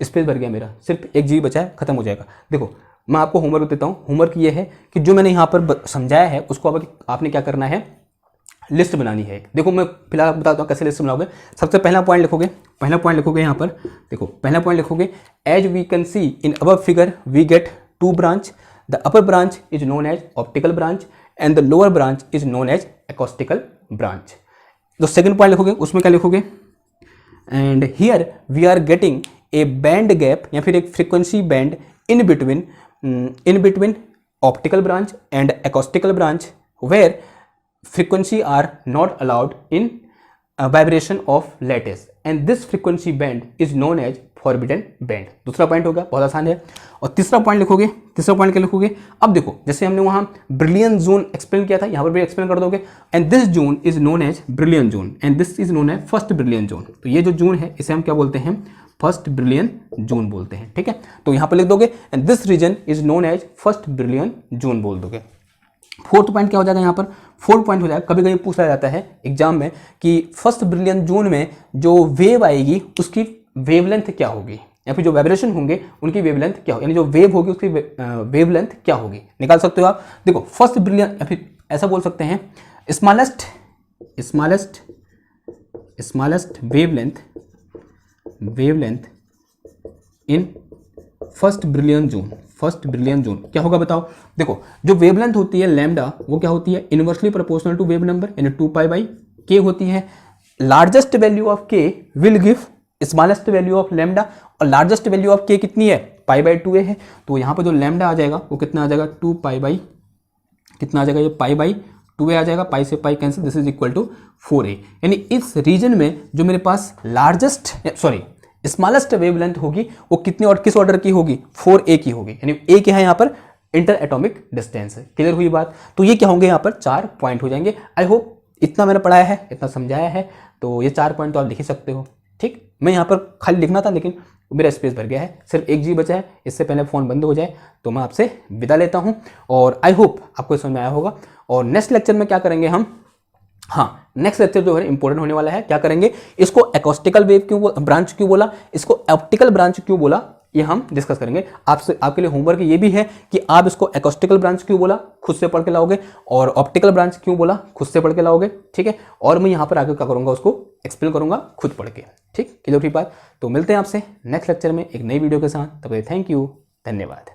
स्पेस भर गया मेरा, सिर्फ 1 GB बचा है, खत्म हो जाएगा। देखो मैं आपको होमवर्क देता हूँ, होमवर्क ये है कि जो मैंने यहाँ पर समझाया है उसको अब आपने क्या करना है, लिस्ट बनानी है। देखो मैं फिलहाल बताता हूँ कैसे लिस्ट बनाओगे। सबसे पहला पॉइंट लिखोगे यहाँ पर, देखो पहला पॉइंट लिखोगे, as we can see in above figure we get 2 branch, the upper branch is known as optical branch and the lower branch is known as acoustical branch. तो सेकंड पॉइंट लिखोगे, उसमें क्या लिखोगे, and here we are getting a band gap या फिर एक frequency band in between optical branch and acoustical branch where frequency are not allowed in vibration of lattice, and this frequency band is known as forbidden band. दूसरा point होगा, बहुत आसान है। और तीसरा पॉइंट लिखोगे, तीसरा पॉइंट क्या लिखोगे, अब देखो जैसे हमने वहां ब्रिलियन जोन एक्सप्लेन किया था, यहां पर भी एक्सप्लेन कर दोगे। And this zone is known as Brillouin zone and this is known as first Brillouin zone. तो ये जो जोन है इसे हम क्या बोलते हैं, फर्स्ट ब्रिलियन जोन बोलते हैं, ठीक है। तो यहां पर लिख दोगे and this region is known as first Brillouin zone बोल दोगे। फोर्थ पॉइंट क्या हो जाएगा यहाँ पर, फोर्थ पॉइंट हो जाएगा, कभी कभी पूछा जाता है एग्जाम में कि फर्स्ट ब्रिलियन जोन में जो वेव आएगी उसकी वेवलेंथ क्या होगी, या फिर जो वाइब्रेशन होंगे उनकी वेवलेंथ क्या होगी, यानी जो वेव होगी उसकी वेवलेंथ क्या होगी, निकाल सकते हो आप। देखो फर्स्ट ब्रिलियन, या फिर ऐसा बोल सकते हैं smallest wavelength in first Brillouin zone क्या होगा बताओ। देखो जो वेवलेंथ होती है लैम्डा, वो क्या होती है, inversely proportional to wave number, यानी 2π/k होती है। Largest value of k will give smallest value of lambda, और लार्जेस्ट वैल्यू ऑफ k कितनी है, π/2a है। तो यहाँ पर जो लैम्डा आ जाएगा वो कितना आ जाएगा, 2π कितना आ जाएगा, ये π/2a आ जाएगा, पाई से pi cancel, this is equal to 4a। यानी इस रीजन में जो मेरे पास स्मॉलेस्ट वेवलेंथ होगी वो कितनी और किस ऑर्डर की होगी, 4a की होगी। यानी a क्या है यहाँ पर, इंटर एटॉमिक डिस्टेंस है। क्लियर हुई बात। तो ये क्या होंगे, यहाँ पर 4 पॉइंट हो जाएंगे। आई होप इतना मैंने पढ़ाया है, इतना समझाया है, तो ये 4 पॉइंट तो आप लिख ही सकते हो। ठीक, मैं यहाँ पर खाली लिखना था लेकिन मेरा स्पेस भर गया है, सिर्फ 1 GB बचा है। इससे पहले फ़ोन बंद हो जाए तो मैं आपसे विदा लेता हूँ, और आई होप आपको समझ में आया होगा। और नेक्स्ट लेक्चर में क्या करेंगे हम, हाँ नेक्स्ट लेक्चर जो है इंपॉर्टेंट होने वाला है। क्या करेंगे, इसको एकॉस्टिकल वेव क्यों ब्रांच क्यों बोला, इसको ऑप्टिकल ब्रांच क्यों बोला, ये हम डिस्कस करेंगे। आपसे आपके लिए होमवर्क ये भी है कि आप इसको एकॉस्टिकल ब्रांच क्यों बोला खुद से पढ़ के लाओगे, और ऑप्टिकल ब्रांच क्यों बोला खुद से पढ़ के लाओगे। ठीक है, और मैं यहाँ पर आगे क्या करूँगा, उसको एक्सप्लेन करूँगा खुद पढ़ के। ठीक, क्लियर हुई बात। तो मिलते हैं आपसे नेक्स्ट लेक्चर में एक नई वीडियो के साथ। तब तक थैंक यू, धन्यवाद।